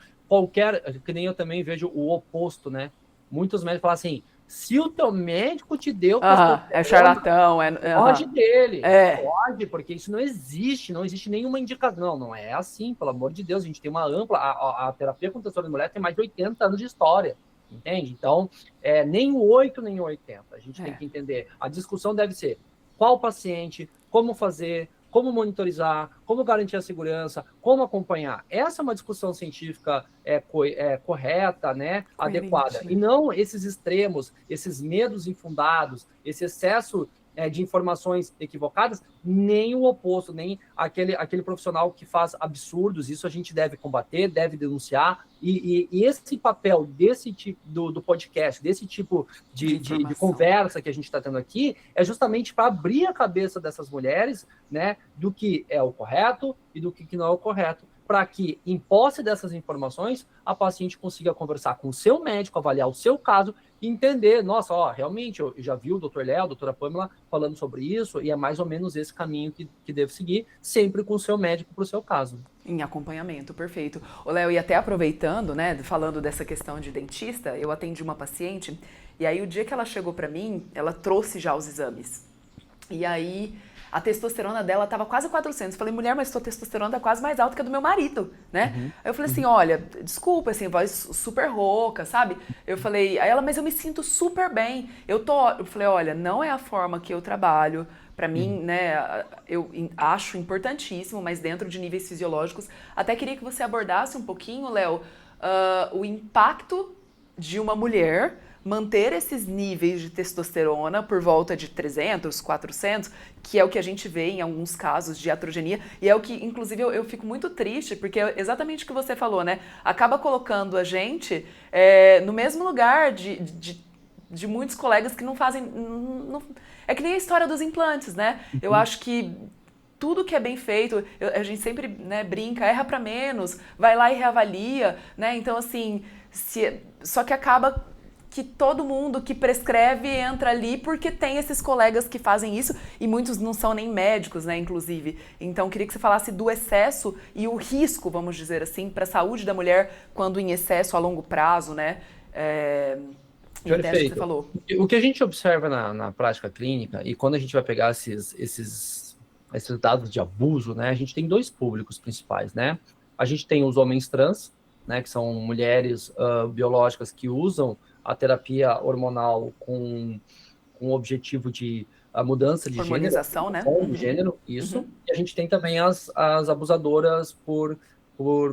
[SPEAKER 2] que nem eu também vejo o oposto, né? Muitos médicos falam assim, se o teu médico te deu
[SPEAKER 1] é charlatão,
[SPEAKER 2] pode dele. Pode, porque isso não existe nenhuma indicação. Não é assim, pelo amor de Deus. A gente tem uma ampla... A terapia com testosterona de mulher tem mais de 80 anos de história. Entende? Então, nem o 8, nem o 80. A gente tem que entender. A discussão deve ser qual paciente, como fazer, como monitorizar, como garantir a segurança, como acompanhar. Essa é uma discussão científica correta, né? Adequada. E não esses extremos, esses medos infundados, esse excesso de informações equivocadas, nem o oposto, nem aquele profissional que faz absurdos. Isso a gente deve combater, deve denunciar, e esse papel desse tipo do podcast, desse tipo de conversa que a gente está tendo aqui, é justamente para abrir a cabeça dessas mulheres, né, do que é o correto e do que não é o correto, para que, em posse dessas informações, a paciente consiga conversar com o seu médico, avaliar o seu caso e entender, nossa, realmente, eu já vi o Dr. Léo, a doutora Pamela falando sobre isso, e é mais ou menos esse caminho que devo seguir, sempre com o seu médico para o seu caso.
[SPEAKER 1] Em acompanhamento, perfeito. Ô, Léo, e até aproveitando, né, falando dessa questão de dentista, eu atendi uma paciente, e aí o dia que ela chegou para mim, ela trouxe já os exames. E aí... a testosterona dela estava quase 400. Eu falei, mulher, mas sua testosterona tá quase mais alta que a do meu marido, né? Aí eu falei assim, olha, desculpa, assim, voz super rouca, sabe? Eu falei, aí ela, mas eu me sinto super bem. Eu falei, olha, não é a forma que eu trabalho. Para mim, né, eu acho importantíssimo, mas dentro de níveis fisiológicos. Até queria que você abordasse um pouquinho, Léo, o impacto de uma mulher manter esses níveis de testosterona por volta de 300, 400, que é o que a gente vê em alguns casos de iatrogenia, e é o que, inclusive, eu fico muito triste, porque é exatamente o que você falou, né? Acaba colocando a gente no mesmo lugar de muitos colegas que não fazem... é que nem a história dos implantes, né? Eu acho que tudo que é bem feito, a gente sempre, né, brinca, erra para menos, vai lá e reavalia, né? Então, assim, só que acaba que todo mundo que prescreve entra ali porque tem esses colegas que fazem isso e muitos não são nem médicos, né, inclusive. Então, queria que você falasse do excesso e o risco, vamos dizer assim, para a saúde da mulher quando em excesso a longo prazo, né?
[SPEAKER 2] Perfeito.
[SPEAKER 1] Que você falou.
[SPEAKER 2] O que a gente observa na prática clínica, e quando a gente vai pegar esses dados de abuso, né, a gente tem 2 públicos principais, né? A gente tem os homens trans, né, que são mulheres biológicas que usam a terapia hormonal com o objetivo de mudança de
[SPEAKER 1] hormonização,
[SPEAKER 2] gênero.
[SPEAKER 1] Né?
[SPEAKER 2] De gênero, isso. E a gente tem também as abusadoras por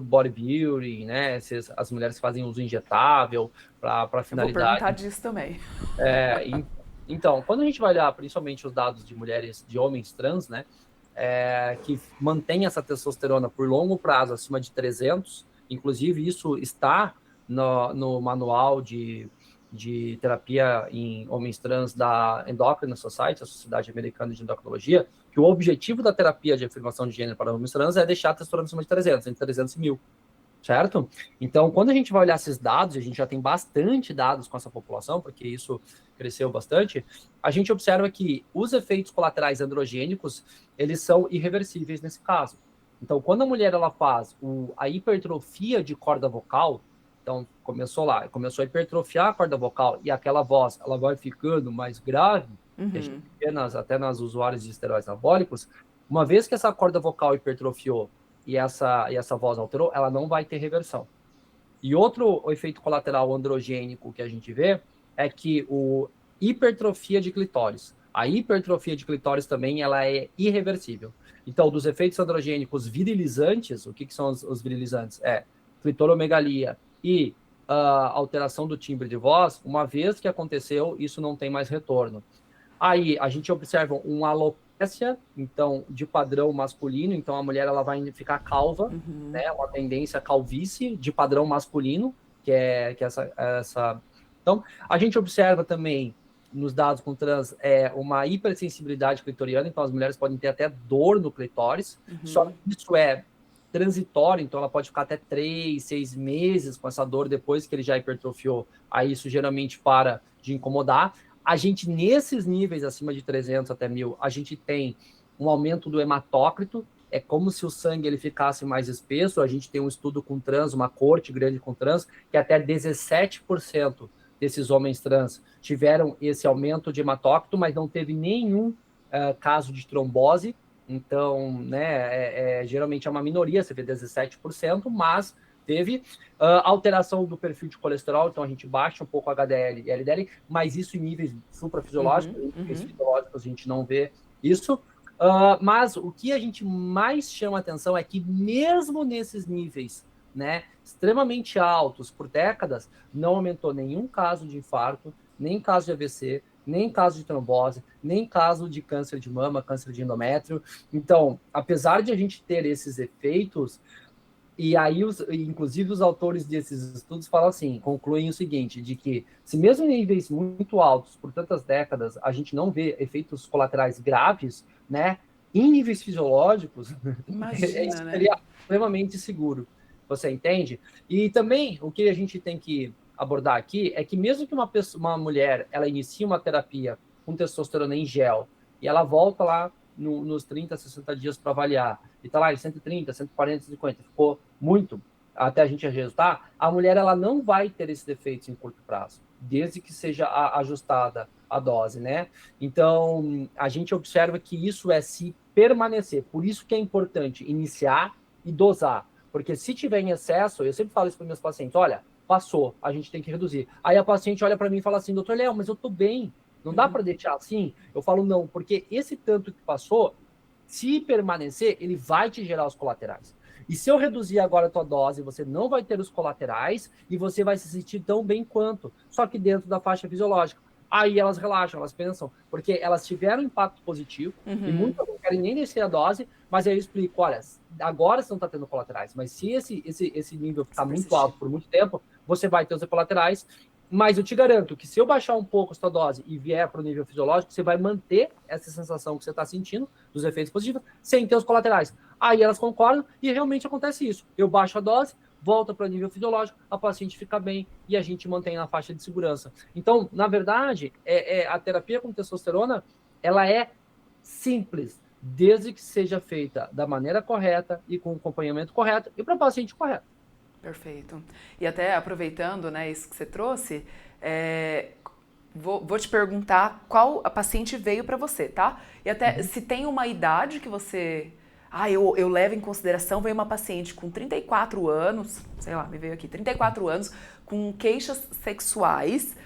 [SPEAKER 2] bodybuilding, né? As mulheres que fazem uso injetável para finalidade.
[SPEAKER 1] Eu vou perguntar disso também.
[SPEAKER 2] Então, quando a gente vai olhar principalmente os dados de mulheres, de homens trans, né? que mantém essa testosterona por longo prazo acima de 300, inclusive isso está no manual de terapia em homens trans da Endocrine Society, a Sociedade Americana de Endocrinologia, que o objetivo da terapia de afirmação de gênero para homens trans é deixar a testosterona acima de 300, entre 300 e 1000. Certo? Então, quando a gente vai olhar esses dados, a gente já tem bastante dados com essa população, porque isso cresceu bastante, a gente observa que os efeitos colaterais androgênicos, eles são irreversíveis nesse caso. Então, quando a mulher ela faz a hipertrofia de corda vocal, então começou a hipertrofiar a corda vocal e aquela voz, ela vai ficando mais grave, que a gente vê até nas usuários de esteroides anabólicos, uma vez que essa corda vocal hipertrofiou, e essa voz alterou, ela não vai ter reversão. E outro efeito colateral androgênico que a gente vê é que hipertrofia de clitóris. A hipertrofia de clitóris também ela é irreversível. Então, dos efeitos androgênicos virilizantes, o que são os virilizantes? Clitoromegalia e alteração do timbre de voz, uma vez que aconteceu, isso não tem mais retorno. Aí, a gente observa uma alopecia, então, de padrão masculino, então a mulher ela vai ficar calva, né, uma tendência à calvície de padrão masculino, que é essa... Então, a gente observa também, nos dados com trans, uma hipersensibilidade clitoriana, então as mulheres podem ter até dor no clitóris, só que isso é transitório, então ela pode ficar até 3, 6 meses com essa dor depois que ele já hipertrofiou, aí isso geralmente para de incomodar. A gente, nesses níveis acima de 300 até 1000, a gente tem um aumento do hematócrito, é como se o sangue ele ficasse mais espesso, a gente tem um estudo com trans, uma corte grande com trans, que até 17% desses homens trans tiveram esse aumento de hematócrito, mas não teve nenhum caso de trombose, então, né, geralmente é uma minoria, você vê 17%, mas teve alteração do perfil de colesterol, então a gente baixa um pouco HDL e LDL, mas isso em níveis suprafisiológicos, em níveis fisiológicos a gente não vê isso. Mas o que a gente mais chama atenção é que mesmo nesses níveis, né, extremamente altos por décadas, não aumentou nenhum caso de infarto, nem caso de AVC, nem caso de trombose, nem caso de câncer de mama, câncer de endométrio. Então, apesar de a gente ter esses efeitos, e aí, inclusive, os autores desses estudos falam assim, concluem o seguinte, de que se mesmo em níveis muito altos, por tantas décadas, a gente não vê efeitos colaterais graves, né, em níveis fisiológicos, isso seria extremamente seguro, você entende? E também, o que a gente tem que abordar aqui é que mesmo que uma mulher, ela inicie uma terapia com testosterona em gel, e ela volta lá nos 30, 60 dias para avaliar, e tá lá em 130, 140, 150, ficou muito até a gente ajustar, a mulher ela não vai ter esses defeitos em curto prazo, desde que seja ajustada a dose, né? Então, a gente observa que isso é se permanecer, por isso que é importante iniciar e dosar, porque se tiver em excesso, eu sempre falo isso para meus pacientes, olha, passou, a gente tem que reduzir. Aí a paciente olha para mim e fala assim, doutor Léo, mas eu tô bem, não dá para deixar assim? Eu falo, não, porque esse tanto que passou, se permanecer, ele vai te gerar os colaterais. E se eu reduzir agora a tua dose, você não vai ter os colaterais e você vai se sentir tão bem quanto, só que dentro da faixa fisiológica. Aí elas relaxam, elas pensam, porque elas tiveram impacto positivo, e muitas não querem nem descer a dose, mas aí eu explico, olha, agora você não está tendo colaterais, mas se esse nível ficar muito alto por muito tempo, você vai ter os colaterais. Mas eu te garanto que se eu baixar um pouco a sua dose e vier para o nível fisiológico, você vai manter essa sensação que você está sentindo, dos efeitos positivos, sem ter os colaterais. Aí elas concordam e realmente acontece isso. Eu baixo a dose, volta para o nível fisiológico, a paciente fica bem e a gente mantém na faixa de segurança. Então, na verdade, a terapia com testosterona, ela é simples, desde que seja feita da maneira correta e com o acompanhamento correto e para o paciente correto.
[SPEAKER 1] Perfeito. E até aproveitando, né, isso que você trouxe, vou te perguntar qual a paciente veio para você, tá? E até se tem uma idade que você... eu levo em consideração, veio uma paciente com 34 anos, sei lá, me veio aqui, 34 anos, com queixas sexuais,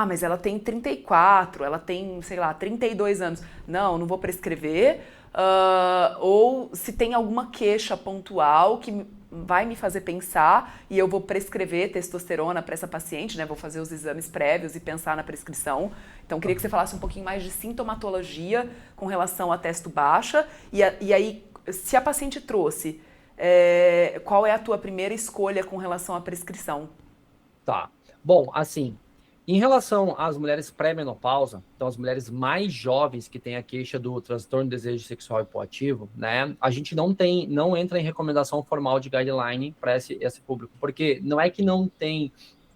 [SPEAKER 1] mas ela tem 34, ela tem, sei lá, 32 anos. Não vou prescrever, ou se tem alguma queixa pontual que vai me fazer pensar e eu vou prescrever testosterona para essa paciente, né? Vou fazer os exames prévios e pensar na prescrição. Então, queria que você falasse um pouquinho mais de sintomatologia com relação à testo baixa. E aí, se a paciente trouxe, qual é a tua primeira escolha com relação à prescrição?
[SPEAKER 2] Tá. Bom, assim, em relação às mulheres pré-menopausa, então as mulheres mais jovens que têm a queixa do transtorno de desejo sexual hipoativo, né, a gente não entra em recomendação formal de guideline para esse público, porque não é que não tem,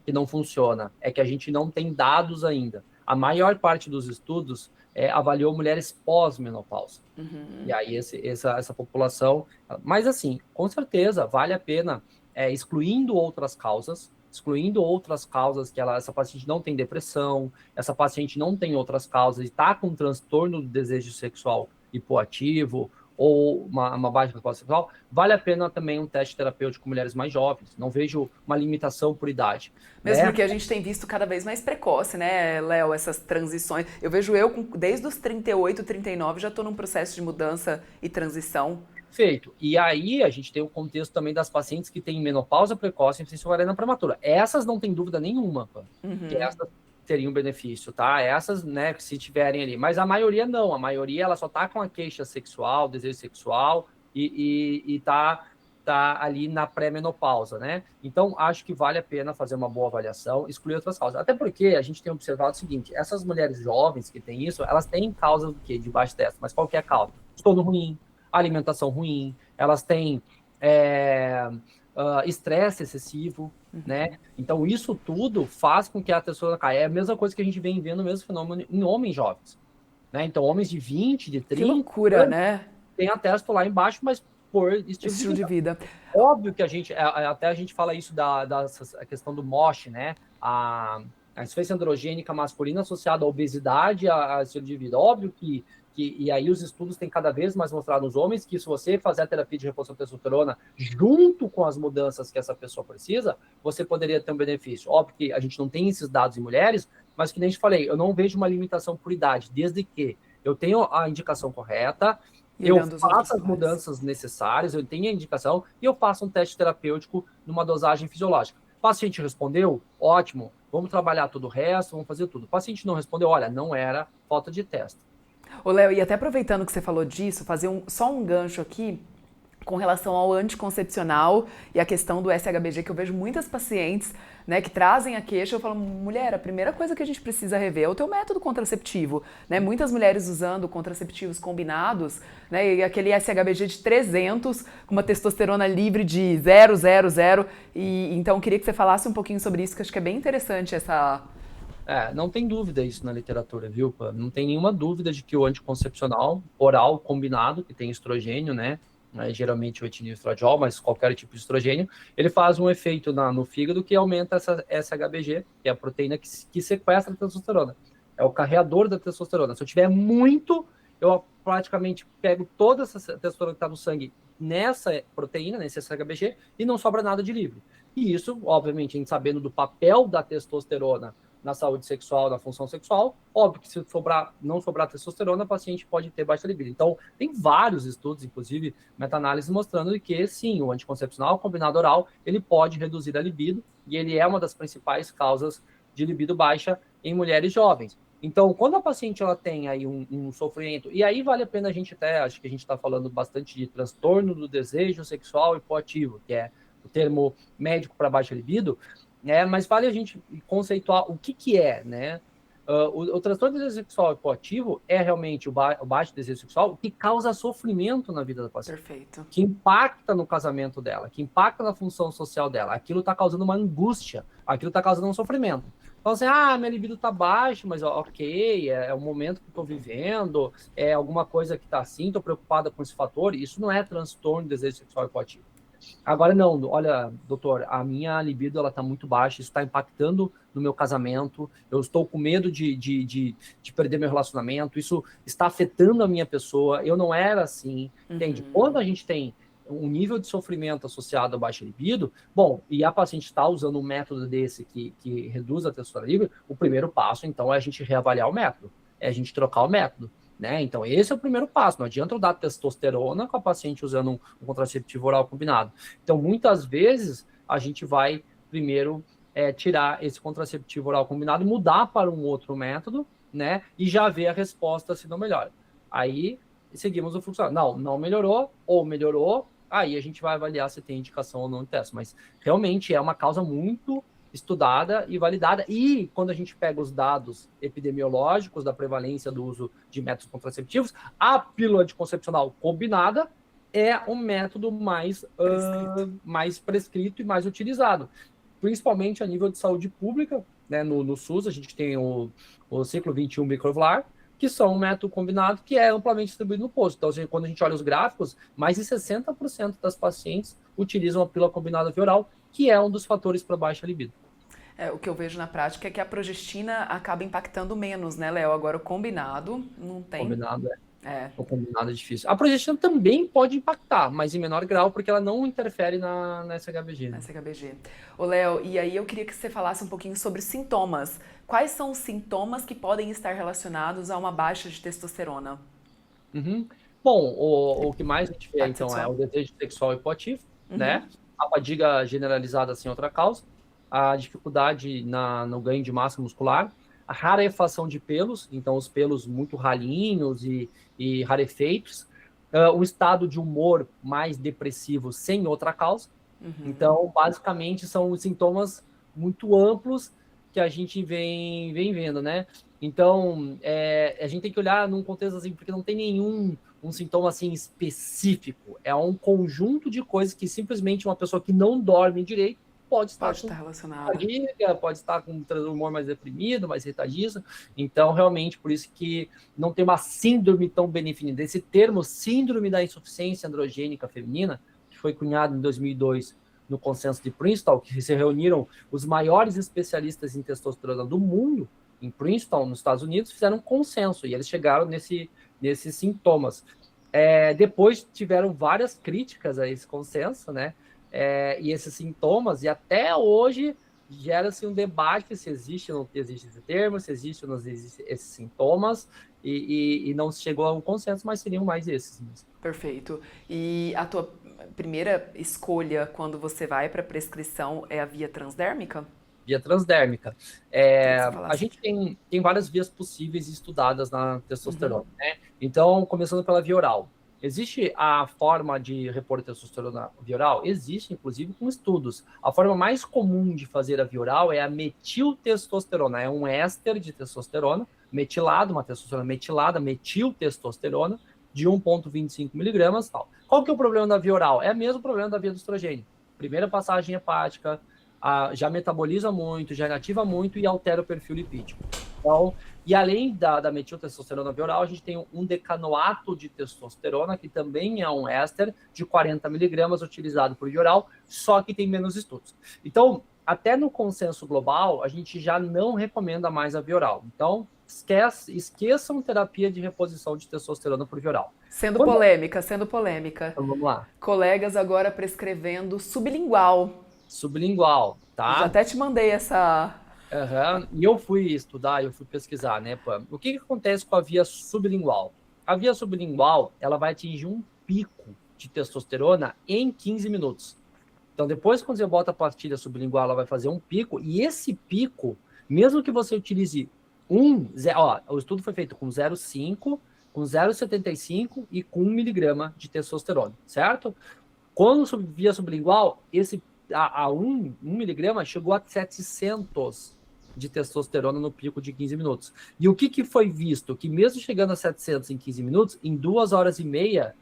[SPEAKER 2] que não funciona, é que a gente não tem dados ainda. A maior parte dos estudos avaliou mulheres pós-menopausa. E aí essa população... Mas assim, com certeza, vale a pena, excluindo outras causas que essa paciente não tem depressão, essa paciente não tem outras causas e está com transtorno do desejo sexual hipoativo ou uma baixa resposta sexual, vale a pena também um teste terapêutico com mulheres mais jovens. Não vejo uma limitação por idade.
[SPEAKER 1] Mesmo
[SPEAKER 2] né?
[SPEAKER 1] porque a gente tem visto cada vez mais precoce, né, Léo, essas transições. Eu vejo desde os 38, 39, já estou num processo de mudança e transição.
[SPEAKER 2] Feito. E aí a gente tem o contexto também das pacientes que têm menopausa precoce e insuficiência ovariana prematura. Essas não tem dúvida nenhuma, que essas teriam benefício, tá? Essas, né, se tiverem ali. Mas a maioria não. A maioria ela só tá com a queixa sexual, desejo sexual e tá ali na pré-menopausa, né? Então, acho que vale a pena fazer uma boa avaliação, excluir outras causas. Até porque a gente tem observado o seguinte, essas mulheres jovens que têm isso, elas têm causa do quê? De baixo testo. Mas qual que é a causa? Sono ruim, alimentação ruim, elas têm estresse excessivo, né? Então, isso tudo faz com que a testosterona caia. É a mesma coisa que a gente vem vendo o mesmo fenômeno em homens jovens, né? Então, homens de 20, de 30...
[SPEAKER 1] Que loucura, né?
[SPEAKER 2] Tem a testo lá embaixo, mas por estilo de vida. Óbvio que até a gente fala isso da questão do MOSH, né? A insuficiência androgênica masculina associada à obesidade e a estilo de vida. Óbvio e aí os estudos têm cada vez mais mostrado nos homens que se você fazer a terapia de reposição de testosterona junto com as mudanças que essa pessoa precisa, você poderia ter um benefício. Óbvio que a gente não tem esses dados em mulheres, mas que nem te falei, eu não vejo uma limitação por idade, desde que eu tenho a indicação correta, eu faço as mudanças necessárias, eu tenho a indicação e eu faço um teste terapêutico numa dosagem fisiológica. O paciente respondeu, ótimo, vamos trabalhar todo o resto, vamos fazer tudo. O paciente não respondeu, olha, não era falta de teste.
[SPEAKER 1] Ô, Léo, e até aproveitando que você falou disso, fazer só um gancho aqui com relação ao anticoncepcional e a questão do SHBG, que eu vejo muitas pacientes, né, que trazem a queixa. Eu falo, mulher, a primeira coisa que a gente precisa rever é o teu método contraceptivo, né? Muitas mulheres usando contraceptivos combinados, né, e aquele SHBG de 300 com uma testosterona livre de 000, e então eu queria que você falasse um pouquinho sobre isso, que eu acho que é bem interessante essa...
[SPEAKER 2] Não tem dúvida isso na literatura, viu? Não tem nenhuma dúvida de que o anticoncepcional oral combinado, que tem estrogênio, né? Geralmente o etilenoestradiol, mas qualquer tipo de estrogênio, ele faz um efeito no fígado que aumenta essa SHBG, que é a proteína que sequestra a testosterona. É o carreador da testosterona. Se eu tiver muito, eu praticamente pego toda essa testosterona que está no sangue nessa proteína, nesse SHBG, e não sobra nada de livre. E isso, obviamente, a gente sabendo do papel da testosterona na saúde sexual, na função sexual, óbvio que se não sobrar testosterona, o paciente pode ter baixa libido. Então, tem vários estudos, inclusive meta-análises, mostrando que sim, o anticoncepcional combinado oral, ele pode reduzir a libido, e ele é uma das principais causas de libido baixa em mulheres jovens. Então, quando a paciente ela tem aí um sofrimento, e aí vale a pena a gente acho que a gente está falando bastante de transtorno do desejo sexual hipoativo, que é o termo médico para baixa libido, mas vale a gente conceituar o que é, né? O transtorno do desejo sexual hipoativo é realmente o baixo desejo sexual que causa sofrimento na vida da paciente.
[SPEAKER 1] Perfeito.
[SPEAKER 2] Que impacta no casamento dela, que impacta na função social dela. Aquilo está causando uma angústia, aquilo está causando um sofrimento. Então, assim, minha libido está baixa, mas ok, é o momento que eu estou vivendo, é alguma coisa que está assim, estou preocupada com esse fator. Isso não é transtorno do desejo sexual hipoativo. Agora, não, olha, doutor, a minha libido ela tá muito baixa, isso está impactando no meu casamento, eu estou com medo de perder meu relacionamento, isso está afetando a minha pessoa, eu não era assim, entende? Quando a gente tem um nível de sofrimento associado à baixa libido, bom, e a paciente está usando um método desse que reduz a testosterona livre, o primeiro passo, então, é a gente reavaliar o método, é a gente trocar o método. né? Então, esse é o primeiro passo. Não adianta eu dar testosterona com a paciente usando um contraceptivo oral combinado. Então, muitas vezes, a gente vai primeiro tirar esse contraceptivo oral combinado, mudar para um outro método, né? E já ver a resposta se não melhora. Aí, seguimos o fluxo. Não melhorou, ou melhorou, aí a gente vai avaliar se tem indicação ou não de teste. Mas, realmente, é uma causa muito estudada e validada, e quando a gente pega os dados epidemiológicos da prevalência do uso de métodos contraceptivos, a pílula anticoncepcional combinada é o método mais prescrito e mais utilizado, principalmente a nível de saúde pública, né? No SUS a gente tem o ciclo 21 microvolar, que são um método combinado que é amplamente distribuído no posto. Então, quando a gente olha os gráficos, mais de 60% das pacientes utilizam a pílula combinada via oral, que é um dos fatores para baixa libido.
[SPEAKER 1] O que eu vejo na prática é que a progestina acaba impactando menos, né, Léo? Agora o combinado não tem.
[SPEAKER 2] Combinado O combinado é difícil. A progestina também pode impactar, mas em menor grau, porque ela não interfere na SHBG.
[SPEAKER 1] Na SHBG. Ô, Léo, e aí eu queria que você falasse um pouquinho sobre sintomas. Quais são os sintomas que podem estar relacionados a uma baixa de testosterona?
[SPEAKER 2] Bom, o que mais a gente vê, então, é o desejo sexual hipoativo, né? A fadiga generalizada sem outra causa, a dificuldade no ganho de massa muscular, a rarefação de pelos, então os pelos muito ralinhos e rarefeitos, o estado de humor mais depressivo sem outra causa. Então, basicamente, são sintomas muito amplos que a gente vem vendo, né? Então, a gente tem que olhar num contexto assim, porque não tem nenhum sintoma assim específico. É um conjunto de coisas que simplesmente uma pessoa que não dorme direito pode estar
[SPEAKER 1] relacionada.
[SPEAKER 2] Pode estar com um humor mais deprimido, mais irritadiço. Então, realmente, por isso que não tem uma síndrome tão bem definida. Esse termo, síndrome da insuficiência androgênica feminina, que foi cunhado em 2002 no consenso de Princeton, que se reuniram os maiores especialistas em testosterona do mundo, em Princeton, nos Estados Unidos, fizeram um consenso, e eles chegaram nesses sintomas. Depois tiveram várias críticas a esse consenso, né? E esses sintomas, e até hoje gera-se um debate se existe ou não existe esse termo, se existe ou não existe esses sintomas, e não se chegou a um consenso, mas seriam mais esses mesmo.
[SPEAKER 1] Perfeito. E a tua primeira escolha quando você vai para prescrição é a via transdérmica?
[SPEAKER 2] Via transdérmica. A gente tem várias vias possíveis estudadas na testosterona, né? Então, começando pela via oral. Existe a forma de repor testosterona via oral? Existe, inclusive, com estudos. A forma mais comum de fazer a via oral é a metiltestosterona. É um éster de testosterona, metilado, uma testosterona metilada, metiltestosterona, de 1,25 miligramas. Tal. Qual que é o problema da via oral? É o mesmo problema da via do estrogênio. Primeira passagem hepática, já metaboliza muito, já inativa muito e altera o perfil lipídico. Então, e além da metiltestosterona via oral, a gente tem um decanoato de testosterona, que também é um éster de 40 miligramas utilizado por via oral, só que tem menos estudos. Então, até no consenso global, a gente já não recomenda mais a via oral. Então, esqueçam terapia de reposição de testosterona por via oral.
[SPEAKER 1] Sendo polêmica.
[SPEAKER 2] Então, vamos lá.
[SPEAKER 1] Colegas agora prescrevendo sublingual.
[SPEAKER 2] Sublingual, tá?
[SPEAKER 1] Já até te mandei essa...
[SPEAKER 2] E eu fui pesquisar, né? O que acontece com a via sublingual? A via sublingual, ela vai atingir um pico de testosterona em 15 minutos. Então, depois, quando você bota a pastilha sublingual, ela vai fazer um pico, e esse pico, mesmo que você utilize o estudo foi feito com 0,5, com 0,75 e com 1 miligrama de testosterona, certo? Quando via sublingual, a 1 miligrama chegou a 700 de testosterona no pico de 15 minutos. E o que foi visto? Que mesmo chegando a 700 em 15 minutos, em 2 horas e meia,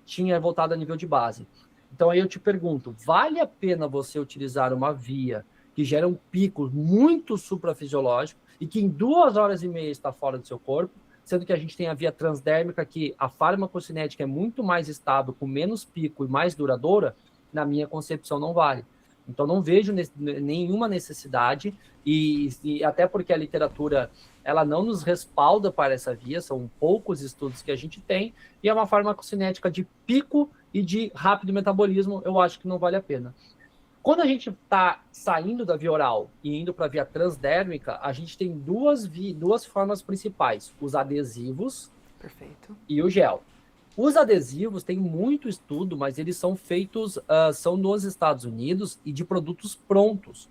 [SPEAKER 2] tinha voltado a nível de base. Então aí eu te pergunto, vale a pena você utilizar uma via que gera um pico muito suprafisiológico e que em 2 horas e meia está fora do seu corpo, sendo que a gente tem a via transdérmica, que a farmacocinética é muito mais estável, com menos pico e mais duradoura? Na minha concepção, não vale. Então, não vejo nenhuma necessidade, e até porque a literatura ela não nos respalda para essa via, são poucos estudos que a gente tem, e é uma farmacocinética de pico e de rápido metabolismo, eu acho que não vale a pena. Quando a gente está saindo da via oral e indo para a via transdérmica, a gente tem duas formas principais, os adesivos
[SPEAKER 1] Perfeito.
[SPEAKER 2] e o gel. Os adesivos têm muito estudo, mas eles são feitos, são nos Estados Unidos e de produtos prontos,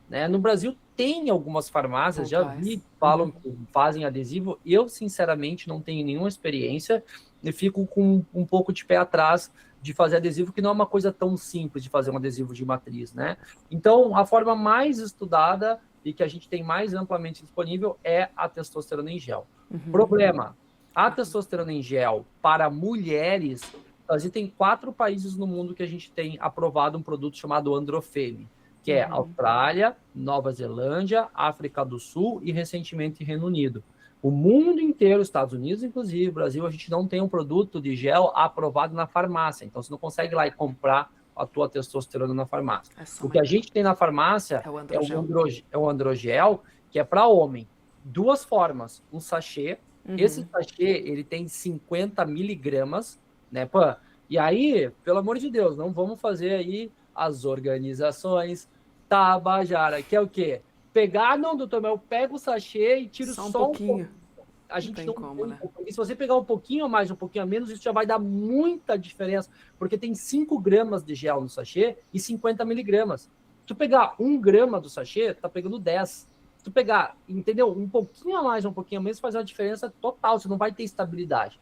[SPEAKER 2] né? No Brasil tem algumas farmácias, já vi, falam que fazem adesivo. Eu, sinceramente, não tenho nenhuma experiência e fico com um pouco de pé atrás de fazer adesivo, que não é uma coisa tão simples de fazer um adesivo de matriz, né? Então, a forma mais estudada e que a gente tem mais amplamente disponível é a testosterona em gel. Problema, a testosterona em gel para mulheres, existem 4 países no mundo que a gente tem aprovado um produto chamado Androfene, que é Austrália, Nova Zelândia, África do Sul e recentemente Reino Unido. O mundo inteiro, Estados Unidos, inclusive, Brasil, a gente não tem um produto de gel aprovado na farmácia. Então, você não consegue ir lá e comprar a tua testosterona na farmácia. O que a gente tem na farmácia é o androgel, que é para homem. 2 formas. Um sachê. Esse sachê, ele tem 50 miligramas, né, Pan? E aí, pelo amor de Deus, não vamos fazer aí as organizações Tabajara, que é o quê? Pegar, não, doutor, mas eu pego o sachê e tiro só um pouquinho. A gente não tem como, né? E se você pegar um pouquinho a mais, um pouquinho a menos, isso já vai dar muita diferença, porque tem 5 gramas de gel no sachê e 50 miligramas. Se tu pegar 1 grama do sachê, tá pegando 10. Se tu pegar, entendeu? Um pouquinho a mais, um pouquinho a menos, faz uma diferença total, você não vai ter estabilidade.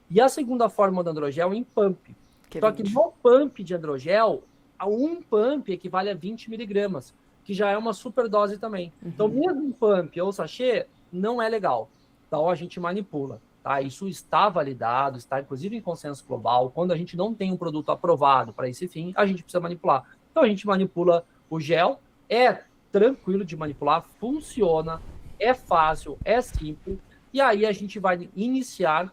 [SPEAKER 2] E a segunda forma do androgel é em pump. Só que no pump de androgel, um pump equivale a 20 miligramas, que já é uma super dose também. Então, mesmo um pump ou sachê, não é legal. Então, a gente manipula. Tá? Isso está validado, está inclusive em consenso global. Quando a gente não tem um produto aprovado para esse fim, a gente precisa manipular. Então, a gente manipula o gel, é tranquilo de manipular, funciona, é fácil, é simples, e aí a gente vai iniciar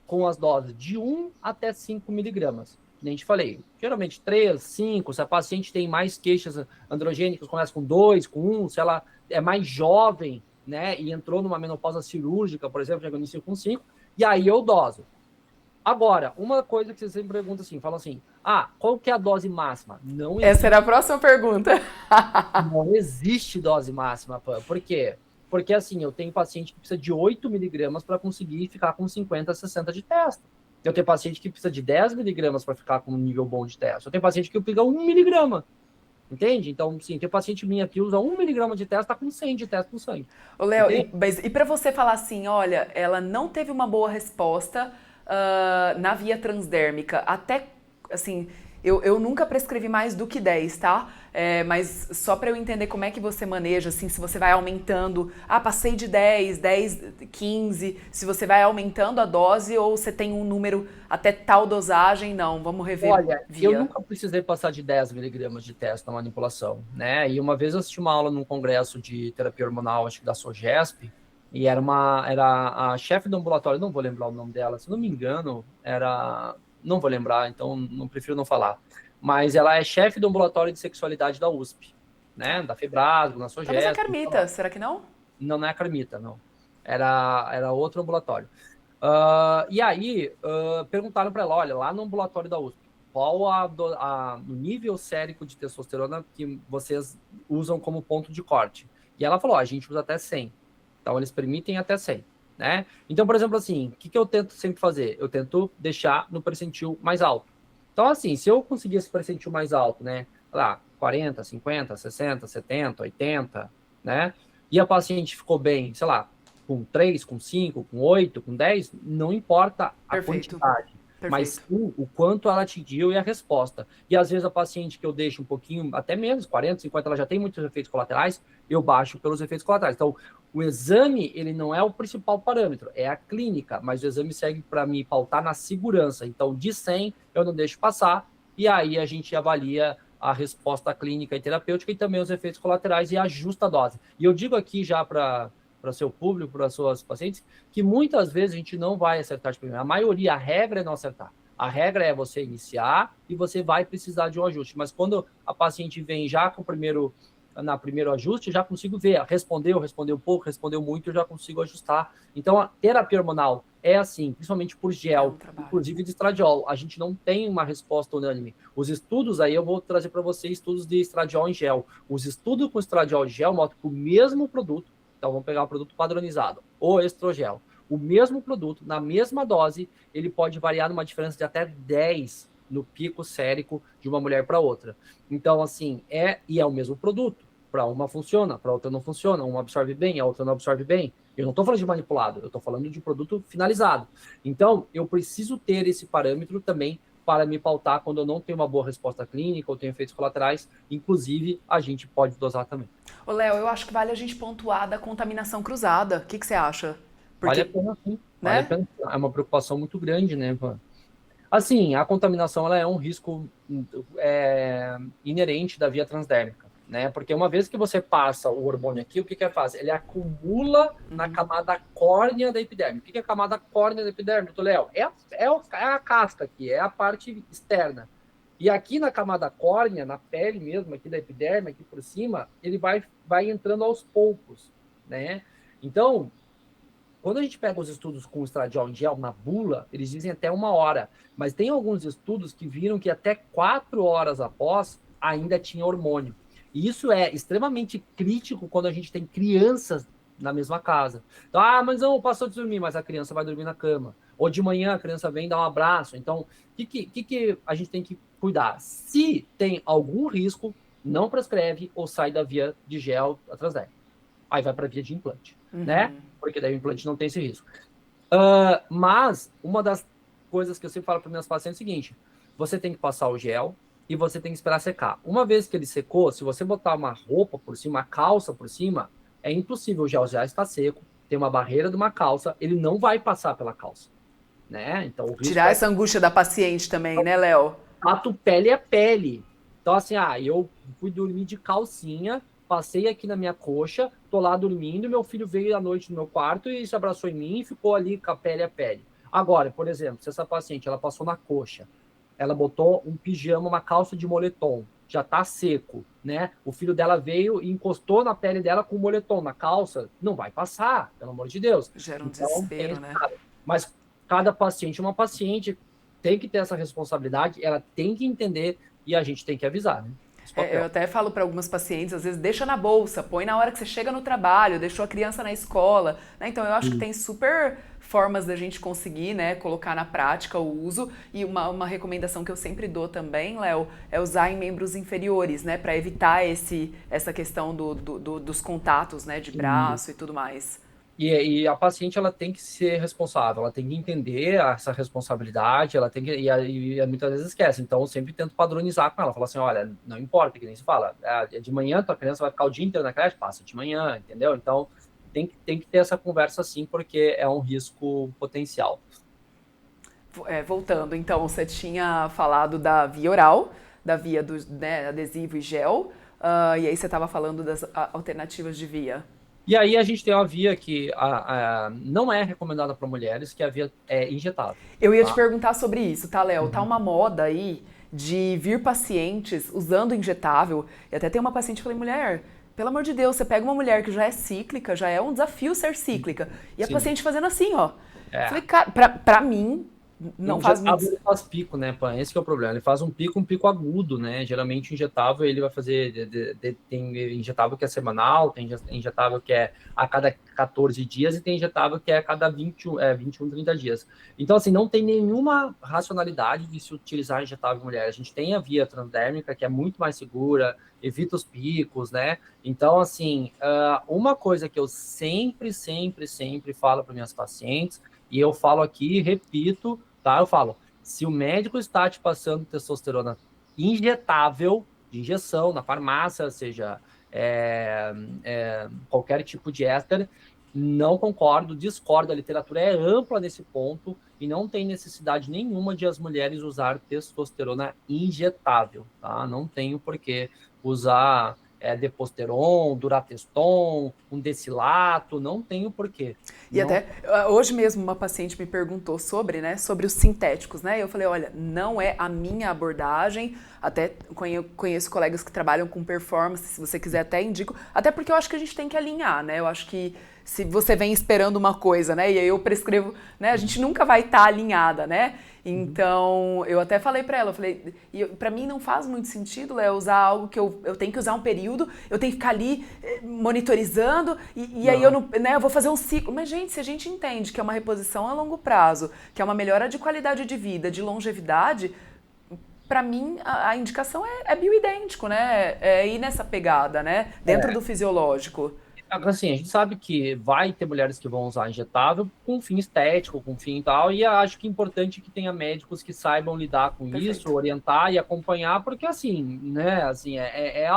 [SPEAKER 2] com as doses de 1 até 5 miligramas. Nem te falei, geralmente 3, 5, se a paciente tem mais queixas androgênicas, começa com 2, com 1, se ela é mais jovem, né, e entrou numa menopausa cirúrgica, por exemplo, já inicia com 5, e aí eu doso. Agora, uma coisa que você sempre pergunta assim, fala assim, qual que é a dose máxima? Não existe.
[SPEAKER 1] Essa era a próxima pergunta.
[SPEAKER 2] Não existe dose máxima, por quê? Porque assim, eu tenho paciente que precisa de 8 miligramas para conseguir ficar com 50, 60 de testa. Eu tenho paciente que precisa de 10 miligramas para ficar com um nível bom de testa. Eu tenho paciente que pega 1 miligrama. Entende? Então, sim, tem paciente minha que usa 1 miligrama de testa, tá com 100 de testa no sangue.
[SPEAKER 1] Ô, Léo, e para você falar assim, olha, ela não teve uma boa resposta na via transdérmica, até, assim, eu nunca prescrevi mais do que 10, tá? Mas só para eu entender como é que você maneja, assim, se você vai aumentando, passei de 10, 15, se você vai aumentando a dose ou você tem um número até tal dosagem, não, vamos rever.
[SPEAKER 2] Olha, eu nunca precisei passar de 10 miligramas de testa na manipulação, né? E uma vez eu assisti uma aula num congresso de terapia hormonal, acho que da SOGESP, e era a chefe do ambulatório, não vou lembrar o nome dela, se não me engano, não vou lembrar, então não prefiro não falar. Mas ela é chefe do ambulatório de sexualidade da USP, né? Da Febrasgo, na SOGESP.
[SPEAKER 1] Talvez a Carmita, será que não?
[SPEAKER 2] Não é a Carmita, não. Era outro ambulatório. E aí, perguntaram para ela, olha, lá no ambulatório da USP, qual o nível sérico de testosterona que vocês usam como ponto de corte? E ela falou, a gente usa até 100. Então, eles permitem até 100, né? Então, por exemplo, assim, o que eu tento sempre fazer? Eu tento deixar no percentil mais alto. Então, assim, se eu conseguir esse percentil mais alto, né? Lá, 40, 50, 60, 70, 80, né? E a paciente ficou bem, sei lá, com 3, com 5, com 8, com 10, não importa a quantidade, mas sim o quanto ela atingiu e a resposta. E às vezes a paciente que eu deixo um pouquinho, até menos, 40, 50, ela já tem muitos efeitos colaterais, eu baixo pelos efeitos colaterais. Então, o exame, ele não é o principal parâmetro, é a clínica, mas o exame serve para me pautar na segurança. Então, de 100, eu não deixo passar, e aí a gente avalia a resposta clínica e terapêutica e também os efeitos colaterais e ajusta a dose. E eu digo aqui já para seu público, para suas pacientes, que muitas vezes a gente não vai acertar de primeira. A maioria, a regra é não acertar. A regra é você iniciar e você vai precisar de um ajuste. Mas quando a paciente vem já com o primeiro ajuste, eu já consigo ver. Respondeu pouco, respondeu muito, eu já consigo ajustar. Então, a terapia hormonal é assim, principalmente por gel, inclusive de estradiol. A gente não tem uma resposta unânime. Os estudos aí, eu vou trazer para você estudos de estradiol em gel. Os estudos com estradiol em gel mostram que o mesmo produto, então vamos pegar um produto padronizado, o estrogel. O mesmo produto, na mesma dose, ele pode variar numa diferença de até 10 no pico sérico de uma mulher para outra. Então, assim, é o mesmo produto. Para uma funciona, para outra não funciona. Uma absorve bem, a outra não absorve bem. Eu não estou falando de manipulado, eu estou falando de produto finalizado. Então, eu preciso ter esse parâmetro também para me pautar quando eu não tenho uma boa resposta clínica ou tenho efeitos colaterais. Inclusive, a gente pode dosar também.
[SPEAKER 1] Ô, Léo, eu acho que vale a gente pontuar da contaminação cruzada. O que você acha?
[SPEAKER 2] Vale a
[SPEAKER 1] Porque,
[SPEAKER 2] pena, sim. Vale a
[SPEAKER 1] né?
[SPEAKER 2] pena. É uma preocupação muito grande, né? Assim, a contaminação ela é um risco inerente da via transdérmica, né? Porque uma vez que você passa o hormônio aqui, o que ele faz? Ele acumula na camada córnea da epiderme. O que é a camada córnea da epiderme, doutor Léo? É a casca aqui, é a parte externa. E aqui na camada córnea, na pele mesmo, aqui da epiderme, aqui por cima, ele vai entrando aos poucos, né? Então, quando a gente pega os estudos com o estradiol em gel na bula, eles dizem até 1 hora. Mas tem alguns estudos que viram que até 4 horas após ainda tinha hormônio. E isso é extremamente crítico quando a gente tem crianças na mesma casa. Então, mas não, passou de dormir, mas a criança vai dormir na cama. Ou de manhã a criança vem dar um abraço. Então, o que a gente tem que cuidar? Se tem algum risco, não prescreve ou sai da via de gel transdérmica. Aí vai para a via de implante, né? Porque daí o implante não tem esse risco. Mas uma das coisas que eu sempre falo para minhas pacientes é o seguinte: você tem que passar o gel e você tem que esperar secar. Uma vez que ele secou, se você botar uma roupa por cima, uma calça por cima, é impossível, o gel já está seco, tem uma barreira de uma calça, ele não vai passar pela calça, né? Então o risco
[SPEAKER 1] Tirar essa angústia da paciente também, né, Léo?
[SPEAKER 2] tato pele a pele. Então, assim, eu fui dormir de calcinha, passei aqui na minha coxa, tô lá dormindo, meu filho veio à noite no meu quarto e se abraçou em mim e ficou ali com a pele a pele. Agora, por exemplo, se essa paciente, ela passou na coxa, ela botou um pijama, uma calça de moletom, já tá seco, né? O filho dela veio e encostou na pele dela com o moletom, na calça, não vai passar, pelo amor de Deus.
[SPEAKER 1] Gera um
[SPEAKER 2] Então,
[SPEAKER 1] desespero, né?
[SPEAKER 2] mas cada paciente é uma paciente, tem que ter essa responsabilidade, ela tem que entender e a gente tem que avisar, né?
[SPEAKER 1] Eu até falo para algumas pacientes, às vezes deixa na bolsa, põe na hora que você chega no trabalho, deixou a criança na escola, né? Então eu acho que tem super formas da gente conseguir, né, colocar na prática o uso. E uma recomendação que eu sempre dou também, Léo, é usar em membros inferiores, né, para evitar essa questão dos contatos, né, de braço e tudo mais.
[SPEAKER 2] E a paciente, ela tem que ser responsável, ela tem que entender essa responsabilidade, ela tem que, e muitas vezes esquece. Então, eu sempre tento padronizar com ela, falar assim, olha, não importa, que nem se fala, de manhã tua criança vai ficar o dia inteiro na creche, passa de manhã, entendeu? Então, tem que ter essa conversa sim, porque é um risco potencial.
[SPEAKER 1] Voltando, então, você tinha falado da via oral, da via do, né, adesivo e gel, e aí você estava falando das alternativas de via.
[SPEAKER 2] E aí a gente tem uma via que não é recomendada para mulheres, que é a via injetável.
[SPEAKER 1] Eu ia te perguntar sobre isso, tá, Léo? Tá uma moda aí de vir pacientes usando injetável. E até tem uma paciente que eu falei, mulher, pelo amor de Deus, você pega uma mulher que já é cíclica, já é um desafio ser cíclica. E a paciente fazendo assim, ó. Eu falei, cara, pra mim, não faz muito...
[SPEAKER 2] Ele faz pico, né, Pan? Esse que é o problema. Ele faz um pico agudo, né? Geralmente o injetável, ele vai fazer... Tem injetável que é semanal, tem injetável que é a cada 14 dias e tem injetável que é a cada 21, 30 dias. Então, assim, não tem nenhuma racionalidade de se utilizar injetável em mulher. A gente tem a via transdérmica, que é muito mais segura, evita os picos, né? Então, assim, uma coisa que eu sempre falo para minhas pacientes, e eu falo aqui, repito, tá? Eu falo, se o médico está te passando testosterona injetável, de injeção, na farmácia, seja qualquer tipo de éster, não concordo, discordo, a literatura é ampla nesse ponto e não tem necessidade nenhuma de as mulheres usar testosterona injetável, tá? Não tenho por que usar Deposteron, Durateston, um Decilato, não tenho porquê.
[SPEAKER 1] E até hoje mesmo uma paciente me perguntou sobre os sintéticos, né? Eu falei, olha, não é a minha abordagem, até conheço colegas que trabalham com performance, se você quiser até indico, até porque eu acho que a gente tem que alinhar, né? Eu acho que se você vem esperando uma coisa, né? E aí eu prescrevo, né? A gente nunca vai estar alinhada, né? Então, eu até falei pra ela, eu falei, pra mim não faz muito sentido, Léo, usar algo que eu tenho que usar um período, eu tenho que ficar ali monitorizando, e aí eu não, né, eu vou fazer um ciclo. Mas, gente, se a gente entende que é uma reposição a longo prazo, que é uma melhora de qualidade de vida, de longevidade, pra mim a indicação é bioidêntico, né? É ir nessa pegada, né? Dentro do fisiológico.
[SPEAKER 2] Assim, a gente sabe que vai ter mulheres que vão usar injetável com fim estético, com fim e tal, e acho que é importante que tenha médicos que saibam lidar com isso, orientar e acompanhar, porque assim, né, assim,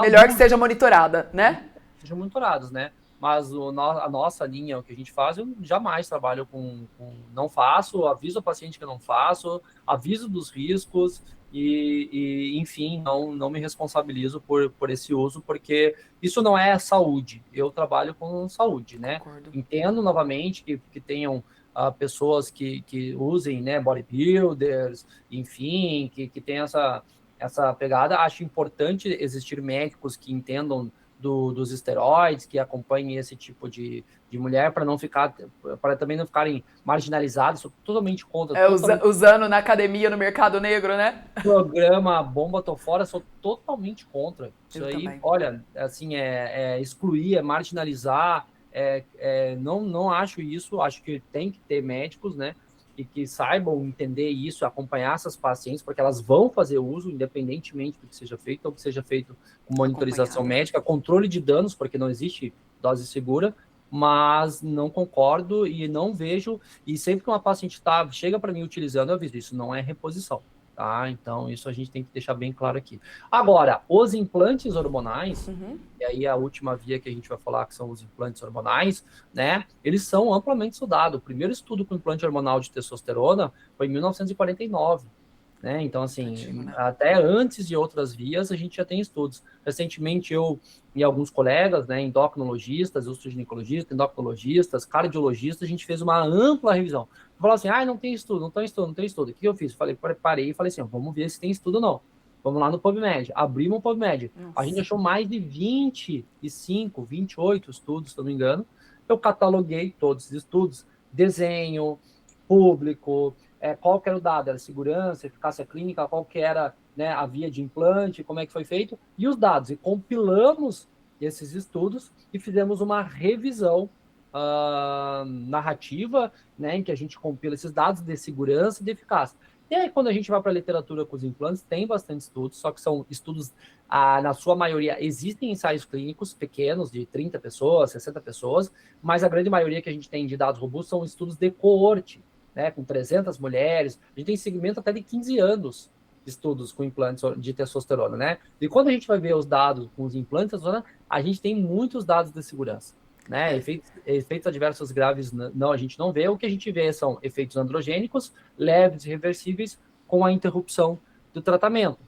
[SPEAKER 1] melhor que seja monitorada, né?
[SPEAKER 2] Sejam monitorados, né? Mas a nossa linha, o que a gente faz, eu jamais trabalho não faço, aviso o paciente que eu não faço, aviso dos riscos enfim, não me responsabilizo por esse uso, porque isso não é saúde. Eu trabalho com saúde, né?
[SPEAKER 1] Concordo.
[SPEAKER 2] Entendo novamente que tenham pessoas que usem, né, bodybuilders, enfim, que tenham essa pegada. Acho importante existir médicos que entendam dos esteroides, que acompanhem esse tipo de mulher, para também não ficarem marginalizadas. Sou totalmente contra.
[SPEAKER 1] Usando na academia, no mercado negro, né?
[SPEAKER 2] Programa Bomba Tô Fora, sou totalmente contra. Isso aí,
[SPEAKER 1] também.
[SPEAKER 2] olha, assim, excluir, marginalizar, não acho isso, acho que tem que ter médicos, né, e que saibam entender isso, acompanhar essas pacientes, porque elas vão fazer uso, independentemente do que seja feito, ou que seja feito com monitorização médica, controle de danos, porque não existe dose segura, mas não concordo e não vejo, e sempre que uma paciente chega para mim utilizando, eu aviso, isso não é reposição. Tá? Então, isso a gente tem que deixar bem claro aqui. Agora, os implantes hormonais, e aí a última via que a gente vai falar, que são os implantes hormonais, né? Eles são amplamente estudados. O primeiro estudo com implante hormonal de testosterona foi em 1949. Né? Então, assim, até antes de outras vias, a gente já tem estudos. Recentemente, eu e alguns colegas, né, endocrinologistas, eu sou ginecologista, endocrinologistas, cardiologistas, a gente fez uma ampla revisão. Falou assim, não tem estudo, não tem estudo, não tem estudo. O que eu fiz? Parei e falei assim, vamos ver se tem estudo ou não. Vamos lá no PubMed. Abrimos o PubMed. A gente achou mais de 25, 28 estudos, se não me engano. Eu cataloguei todos os estudos, desenho, público, qual que era o dado, era segurança, eficácia clínica, qual que era, né, a via de implante, como é que foi feito, e os dados. E compilamos esses estudos e fizemos uma revisão narrativa, né, em que a gente compila esses dados de segurança e de eficácia. E aí, quando a gente vai para a literatura com os implantes, tem bastante estudos, só que são estudos, na sua maioria, existem ensaios clínicos pequenos, de 30 pessoas, 60 pessoas, mas a grande maioria que a gente tem de dados robustos são estudos de coorte, né, com 300 mulheres, a gente tem segmento até de 15 anos de estudos com implantes de testosterona, né? E quando a gente vai ver os dados com os implantes de testosterona, a gente tem muitos dados de segurança, né? Efeitos adversos graves, não, a gente não vê. O que a gente vê são efeitos androgênicos, leves e reversíveis, com a interrupção do tratamento.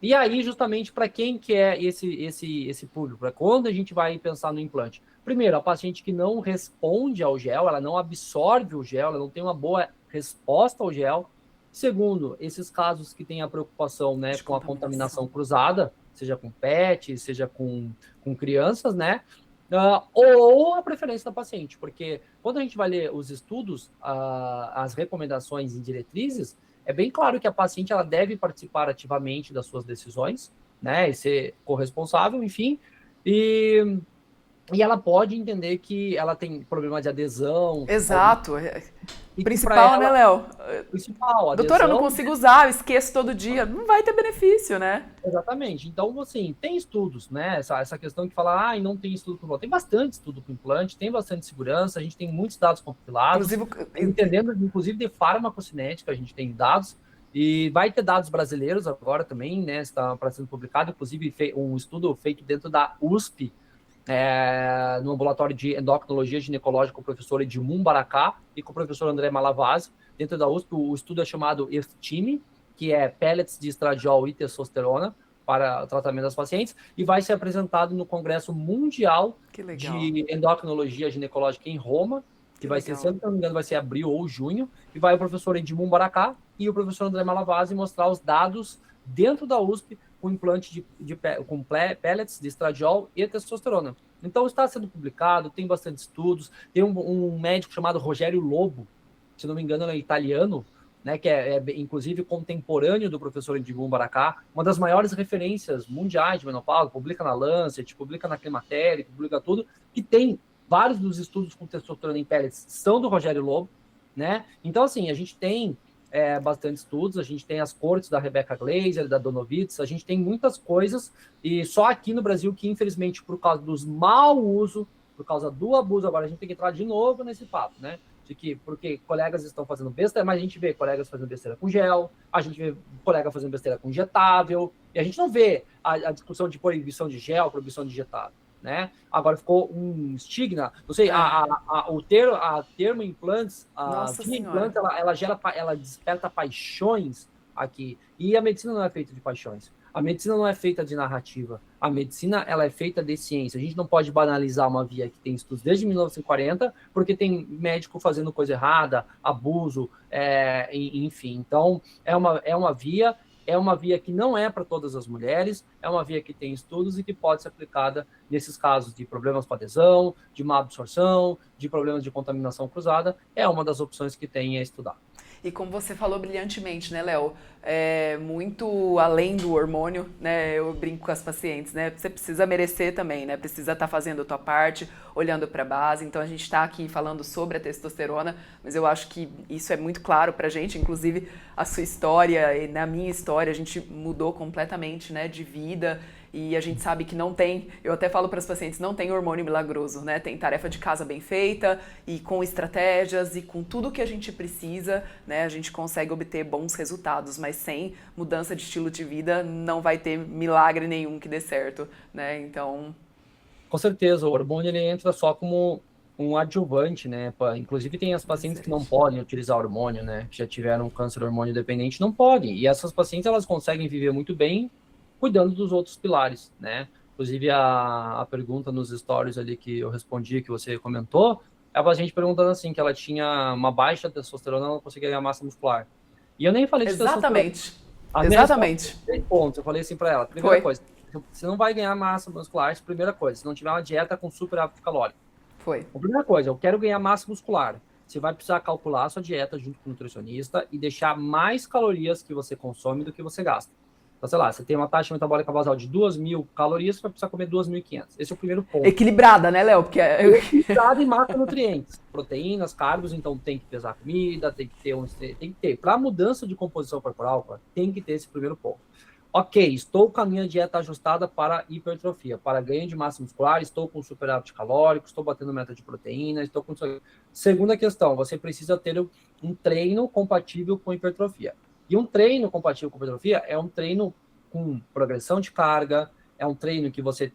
[SPEAKER 2] E aí, justamente, para quem que é esse público? Para quando a gente vai pensar no implante? Primeiro, a paciente que não responde ao gel, ela não absorve o gel, ela não tem uma boa resposta ao gel. Segundo, esses casos que têm a preocupação, né, com a contaminação cruzada, seja com PET, seja com crianças, né? Ou a preferência da paciente, porque quando a gente vai ler os estudos, as recomendações e diretrizes, é bem claro que a paciente ela deve participar ativamente das suas decisões, né, e ser corresponsável, enfim, e ela pode entender que ela tem problema de adesão.
[SPEAKER 1] Exato. Principal, né, Léo?
[SPEAKER 2] Principal, adesão.
[SPEAKER 1] Doutora, eu não consigo usar, eu esqueço todo dia. Não vai ter benefício, né?
[SPEAKER 2] Exatamente. Então, assim, tem estudos, né? Essa questão que fala, não tem estudo com implante. Tem bastante estudo com implante, tem bastante segurança, a gente tem muitos dados compilados. Entendendo, inclusive, de farmacocinética, a gente tem dados. E vai ter dados brasileiros agora também, né? Está para ser publicado, inclusive, um estudo feito dentro da USP, no ambulatório de endocrinologia ginecológica com o professor Edmund Baracá e com o professor André Malavasi, dentro da USP. O estudo é chamado EFTIME, que é pellets de estradiol e testosterona para o tratamento das pacientes, e vai ser apresentado no Congresso Mundial de Endocrinologia Ginecológica em Roma, que vai ser, se não me engano, vai ser abril ou junho, e vai o professor Edmund Baracá e o professor André Malavasi mostrar os dados dentro da USP, com implante com pellets de estradiol e testosterona. Então está sendo publicado, tem bastante estudos, tem um médico chamado Rogério Lobo, se não me engano ele é italiano, né, que é inclusive contemporâneo do professor Edmund Baracá, uma das maiores referências mundiais de menopausa, publica na Lancet, publica na Climatéria, publica tudo, que tem vários dos estudos com testosterona em pellets são do Rogério Lobo, né? Então, assim, a gente tem bastante estudos, a gente tem as cortes da Rebecca Glaser, da Donovitz, a gente tem muitas coisas, e só aqui no Brasil que, infelizmente, por causa dos mau uso, por causa do abuso, agora a gente tem que entrar de novo nesse papo, né? De que, porque colegas estão fazendo besteira, mas a gente vê colegas fazendo besteira com gel, a gente vê colega fazendo besteira com injetável, e a gente não vê a discussão de proibição de gel, proibição de injetável, né? Agora ficou um estigma, não sei, o termo implantes, implantes, ela desperta paixões aqui, e a medicina não é feita de paixões. A medicina não é feita de narrativa. A medicina, ela é feita de ciência. A gente não pode banalizar uma via que tem estudos desde 1940, porque tem médico fazendo coisa errada, abuso, enfim. Então, é uma via que não é para todas as mulheres, é uma via que tem estudos e que pode ser aplicada nesses casos de problemas com adesão, de má absorção, de problemas de contaminação cruzada. É uma das opções que tem a estudar.
[SPEAKER 1] E como você falou brilhantemente, né, Léo? Muito além do hormônio, né? Eu brinco com as pacientes, né? Você precisa merecer também, né? Precisa estar fazendo a tua parte, olhando para a base. Então a gente está aqui falando sobre a testosterona, mas eu acho que isso é muito claro pra gente, inclusive a sua história e na minha história a gente mudou completamente, né, de vida. E a gente sabe que não tem, eu até falo para as pacientes, não tem hormônio milagroso, né? Tem tarefa de casa bem feita e com estratégias e com tudo que a gente precisa, né? A gente consegue obter bons resultados, mas sem mudança de estilo de vida não vai ter milagre nenhum que dê certo, né? Então...
[SPEAKER 2] Com certeza, o hormônio ele entra só como um adjuvante, né? Inclusive tem as pacientes que não podem utilizar hormônio, né? Que já tiveram câncer hormônio dependente, não podem. E essas pacientes, elas conseguem viver muito bem cuidando dos outros pilares, né? Inclusive, a pergunta nos stories ali que eu respondi, que você comentou, é a gente perguntando assim, que ela tinha uma baixa testosterona, ela não conseguia ganhar massa muscular. E eu nem falei de testosterona.
[SPEAKER 1] Exatamente.
[SPEAKER 2] 3 pontos. Eu falei assim para ela. Primeira coisa, você não vai ganhar massa muscular, primeira coisa, se não tiver uma dieta com super hábito calórico. A primeira coisa, eu quero ganhar massa muscular. Você vai precisar calcular a sua dieta junto com o nutricionista e deixar mais calorias que você consome do que você gasta. Então, sei lá, você tem uma taxa metabólica basal de 2.000 calorias, você vai precisar comer 2.500. Esse é o primeiro ponto.
[SPEAKER 1] Equilibrada, né, Léo?
[SPEAKER 2] Equilibrada em macronutrientes. Proteínas, cargos, então tem que pesar a comida, tem que ter. Para mudança de composição corporal, tem que ter esse primeiro ponto. Ok, estou com a minha dieta ajustada para hipertrofia, para ganho de massa muscular, estou com superávit calórico, estou batendo meta de proteína, estou com... Segunda questão, você precisa ter um treino compatível com hipertrofia. E um treino compatível com hipertrofia é um treino com progressão de carga, é um treino que você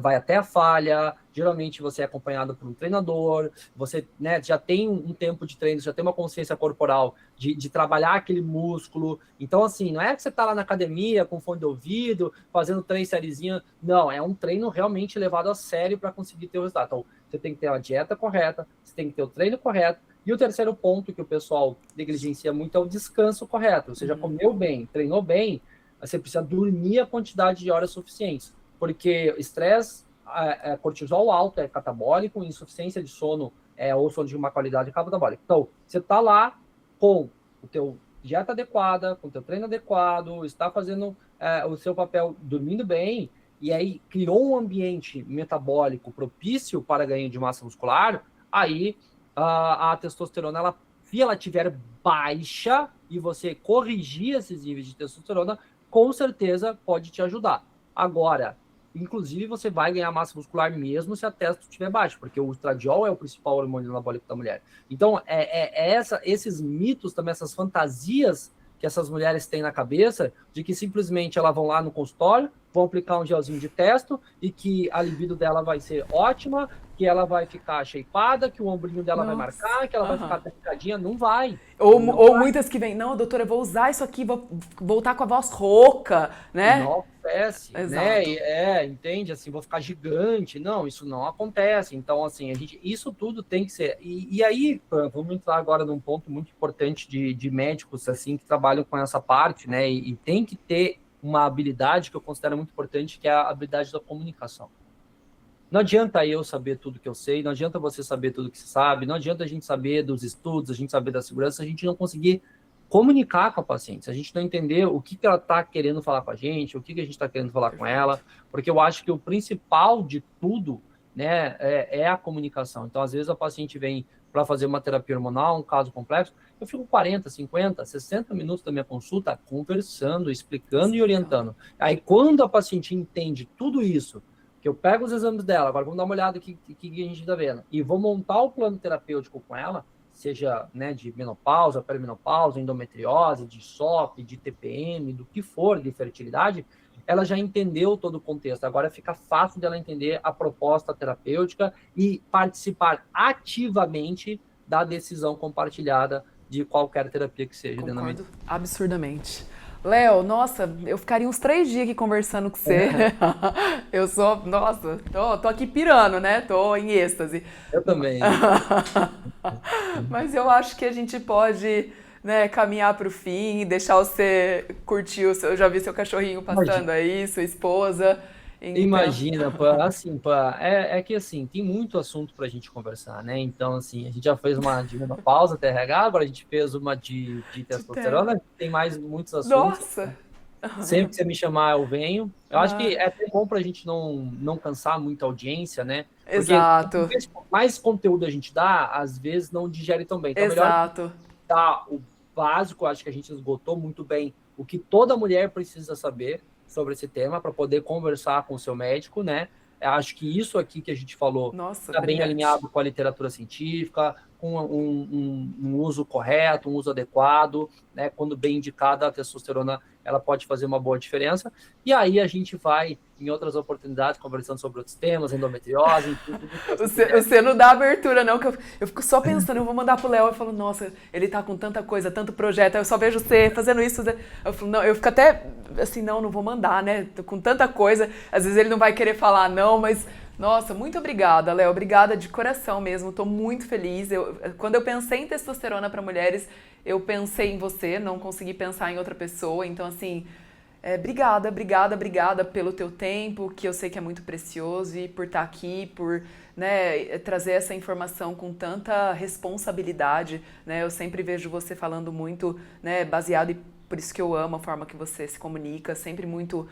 [SPEAKER 2] vai até a falha, geralmente você é acompanhado por um treinador, você, né, já tem um tempo de treino, já tem uma consciência corporal de trabalhar aquele músculo. Então, assim, não é que você está lá na academia com fone de ouvido, fazendo 3 sériezinhas, não, é um treino realmente levado a sério para conseguir ter o resultado. Então, você tem que ter a dieta correta, você tem que ter o treino correto, e o terceiro ponto que o pessoal negligencia muito é o descanso correto. Você já comeu bem, treinou bem, você precisa dormir a quantidade de horas suficientes. Porque estresse, cortisol alto é catabólico, insuficiência de sono ou sono de uma qualidade catabólica. Então, você está lá com o teu dieta adequada, com o teu treino adequado, está fazendo o seu papel dormindo bem, e aí criou um ambiente metabólico propício para ganho de massa muscular, aí a testosterona, se ela tiver baixa e você corrigir esses níveis de testosterona, com certeza pode te ajudar. Agora, inclusive, você vai ganhar massa muscular mesmo se a testo estiver baixa, porque o estradiol é o principal hormônio anabólico da mulher. Então, esses mitos também, essas fantasias que essas mulheres têm na cabeça, de que simplesmente elas vão lá no consultório, vão aplicar um gelzinho de testo e que a libido dela vai ser ótima, que ela vai ficar shapeada, que o ombrinho dela vai marcar, que ela vai ficar trancadinha, não vai.
[SPEAKER 1] Ou muitas que vêm, não, doutora, eu vou usar isso aqui, vou voltar com a voz rouca, né?
[SPEAKER 2] Não acontece, né? Entende? Assim, vou ficar gigante. Não, isso não acontece. Então, assim, isso tudo tem que ser... E aí, vamos entrar agora num ponto muito importante de médicos, assim, que trabalham com essa parte, né? E tem que ter uma habilidade que eu considero muito importante, que é a habilidade da comunicação. Não adianta eu saber tudo que eu sei, não adianta você saber tudo que você sabe, não adianta a gente saber dos estudos, a gente saber da segurança, a gente não conseguir comunicar com a paciente, se a gente não entender o que ela está querendo falar com a gente, o que a gente está querendo falar com ela, porque eu acho que o principal de tudo, né, é a comunicação. Então, às vezes, a paciente vem para fazer uma terapia hormonal, um caso complexo, eu fico 40, 50, 60 minutos da minha consulta conversando, explicando e orientando. Aí, quando a paciente entende tudo isso, que eu pego os exames dela, agora vamos dar uma olhada aqui que a gente está vendo, e vou montar o plano terapêutico com ela, seja, né, de menopausa, perimenopausa, endometriose, de SOP, de TPM, do que for, de fertilidade, ela já entendeu todo o contexto. Agora fica fácil dela entender a proposta terapêutica e participar ativamente da decisão compartilhada de qualquer terapia que seja.
[SPEAKER 1] Concordo absurdamente. Léo, nossa, eu ficaria uns 3 dias aqui conversando com você. Eu sou, nossa, tô aqui pirando, né? Tô em êxtase.
[SPEAKER 2] Eu também.
[SPEAKER 1] Mas eu acho que a gente pode, né, caminhar para o fim e deixar você curtir eu já vi seu cachorrinho passando aí, sua esposa.
[SPEAKER 2] Então... Imagina, pá, assim, pá, é que assim, tem muito assunto pra gente conversar, né? Então, assim, a gente já fez uma de menopausa, TRH, agora a gente fez uma de testosterona, tem mais muitos assuntos.
[SPEAKER 1] Nossa!
[SPEAKER 2] Sempre que você me chamar, eu venho. Eu acho que é até bom pra gente não cansar muita audiência, né? Porque
[SPEAKER 1] Exato.
[SPEAKER 2] mais conteúdo a gente dá, às vezes não digere tão bem. Então,
[SPEAKER 1] Exato.
[SPEAKER 2] melhor dar o básico, acho que a gente esgotou muito bem o que toda mulher precisa saber sobre esse tema para poder conversar com o seu médico, né? Eu acho que isso aqui que a gente falou está bem alinhado com a literatura científica, com um uso correto, um uso adequado, né? Quando bem indicada, a testosterona ela pode fazer uma boa diferença. E aí a gente vai, em outras oportunidades, conversando sobre outros temas, endometriose, tudo.
[SPEAKER 1] Você não dá abertura, não, que eu fico só pensando, eu vou mandar pro Léo, eu falo, nossa, ele tá com tanta coisa, tanto projeto, eu só vejo você fazendo isso. Eu falo, não, eu fico até assim, não vou mandar, né? Tô com tanta coisa, às vezes ele não vai querer falar não, mas... Nossa, muito obrigada, Léo. Obrigada de coração mesmo. Tô muito feliz. Quando eu pensei em testosterona para mulheres, eu pensei em você, não consegui pensar em outra pessoa. Então, assim, obrigada pelo teu tempo, que eu sei que é muito precioso, e por estar aqui, por, né, trazer essa informação com tanta responsabilidade. Né? Eu sempre vejo você falando muito, né, baseado e por isso que eu amo a forma que você se comunica, sempre muito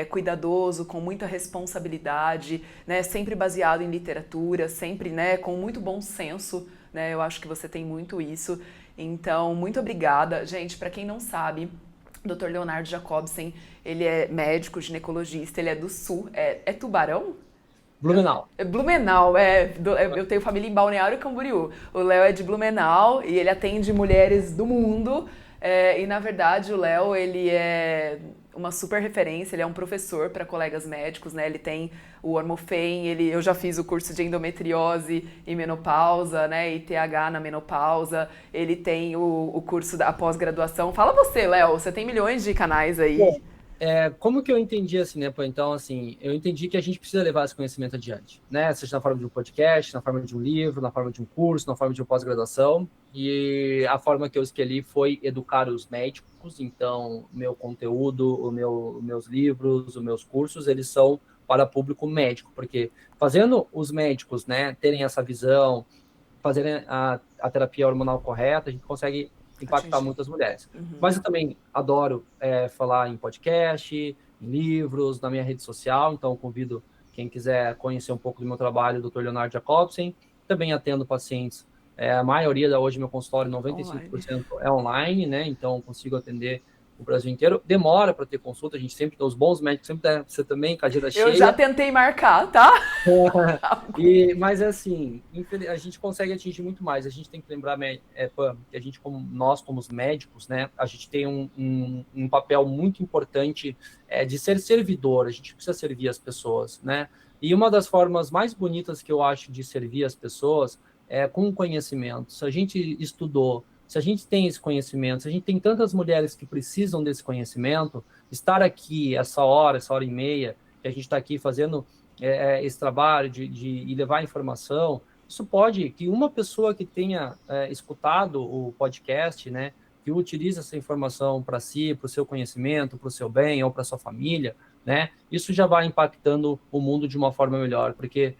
[SPEAKER 1] cuidadoso, com muita responsabilidade, né, sempre baseado em literatura, sempre, né, com muito bom senso, né, eu acho que você tem muito isso. Então, muito obrigada. Gente, para quem não sabe, o Dr. Leonardo Jacobsen, ele é médico, ginecologista, ele é do Sul, é Tubarão?
[SPEAKER 2] Blumenau.
[SPEAKER 1] Blumenau, eu tenho família em Balneário Camboriú. O Léo é de Blumenau e ele atende mulheres do mundo. E, na verdade, o Léo, ele é uma super referência, ele é um professor para colegas médicos, né? Ele tem o Hormofem, eu já fiz o curso de endometriose e menopausa, né? E TH na menopausa. Ele tem o curso da pós-graduação. Fala você, Léo, você tem milhões de canais aí.
[SPEAKER 2] Bom, como que eu entendi assim, né? Então, assim, eu entendi que a gente precisa levar esse conhecimento adiante, né? Seja na forma de um podcast, na forma de um livro, na forma de um curso, na forma de uma pós-graduação. E a forma que eu escolhi foi educar os médicos. Então, meu conteúdo, meus livros, os meus cursos, eles são para público médico, porque fazendo os médicos, né, terem essa visão, fazerem a terapia hormonal correta, a gente consegue impactar muitas mulheres.
[SPEAKER 1] Uhum.
[SPEAKER 2] Mas eu também adoro falar em podcast, em livros, na minha rede social, então convido quem quiser conhecer um pouco do meu trabalho, Dr. Leonardo Jacobsen. Também atendo pacientes, a maioria hoje meu consultório, 95% é online, né? Então consigo atender o Brasil inteiro. Demora para ter consulta, a gente sempre tem os bons médicos, sempre tem você também, com a agenda cheia.
[SPEAKER 1] Eu já tentei marcar, tá?
[SPEAKER 2] Mas assim, a gente consegue atingir muito mais. A gente tem que lembrar, Pam, que a gente, nós como médicos, né, a gente tem um papel muito importante de ser servidor. A gente precisa servir as pessoas, né? E uma das formas mais bonitas que eu acho de servir as pessoas é com conhecimento. Se a gente estudou, se a gente tem esse conhecimento, se a gente tem tantas mulheres que precisam desse conhecimento, estar aqui essa hora e meia, que a gente está aqui fazendo esse trabalho de levar informação, isso pode, que uma pessoa que tenha escutado o podcast, né, que utiliza essa informação para si, para o seu conhecimento, para o seu bem ou para sua família, né? Isso já vai impactando o mundo de uma forma melhor, porque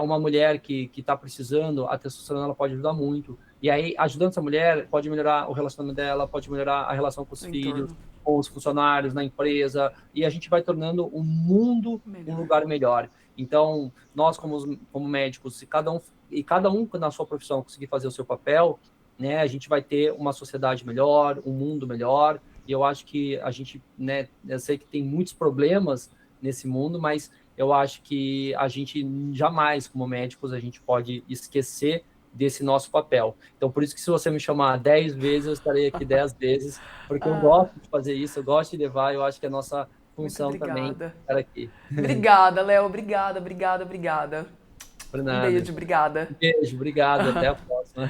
[SPEAKER 2] uma mulher que está precisando, a testosterona ela pode ajudar muito. E aí, ajudando essa mulher, pode melhorar o relacionamento dela, pode melhorar a relação com os filhos, com os funcionários, na empresa, e a gente vai tornando o mundo um lugar melhor. Então, nós como médicos, se cada um na sua profissão conseguir fazer o seu papel, né, a gente vai ter uma sociedade melhor, um mundo melhor, e eu acho que a gente, né, eu sei que tem muitos problemas nesse mundo, mas eu acho que a gente jamais, como médicos, a gente pode esquecer desse nosso papel. Então, por isso que se você me chamar 10 vezes, eu estarei aqui 10 vezes, porque eu gosto de fazer isso, eu gosto de levar, eu acho que é a nossa função também estar aqui.
[SPEAKER 1] Obrigada, Léo, obrigada.
[SPEAKER 2] Por
[SPEAKER 1] Um
[SPEAKER 2] nada.
[SPEAKER 1] beijo, obrigada.
[SPEAKER 2] Um beijo, obrigado, até a próxima.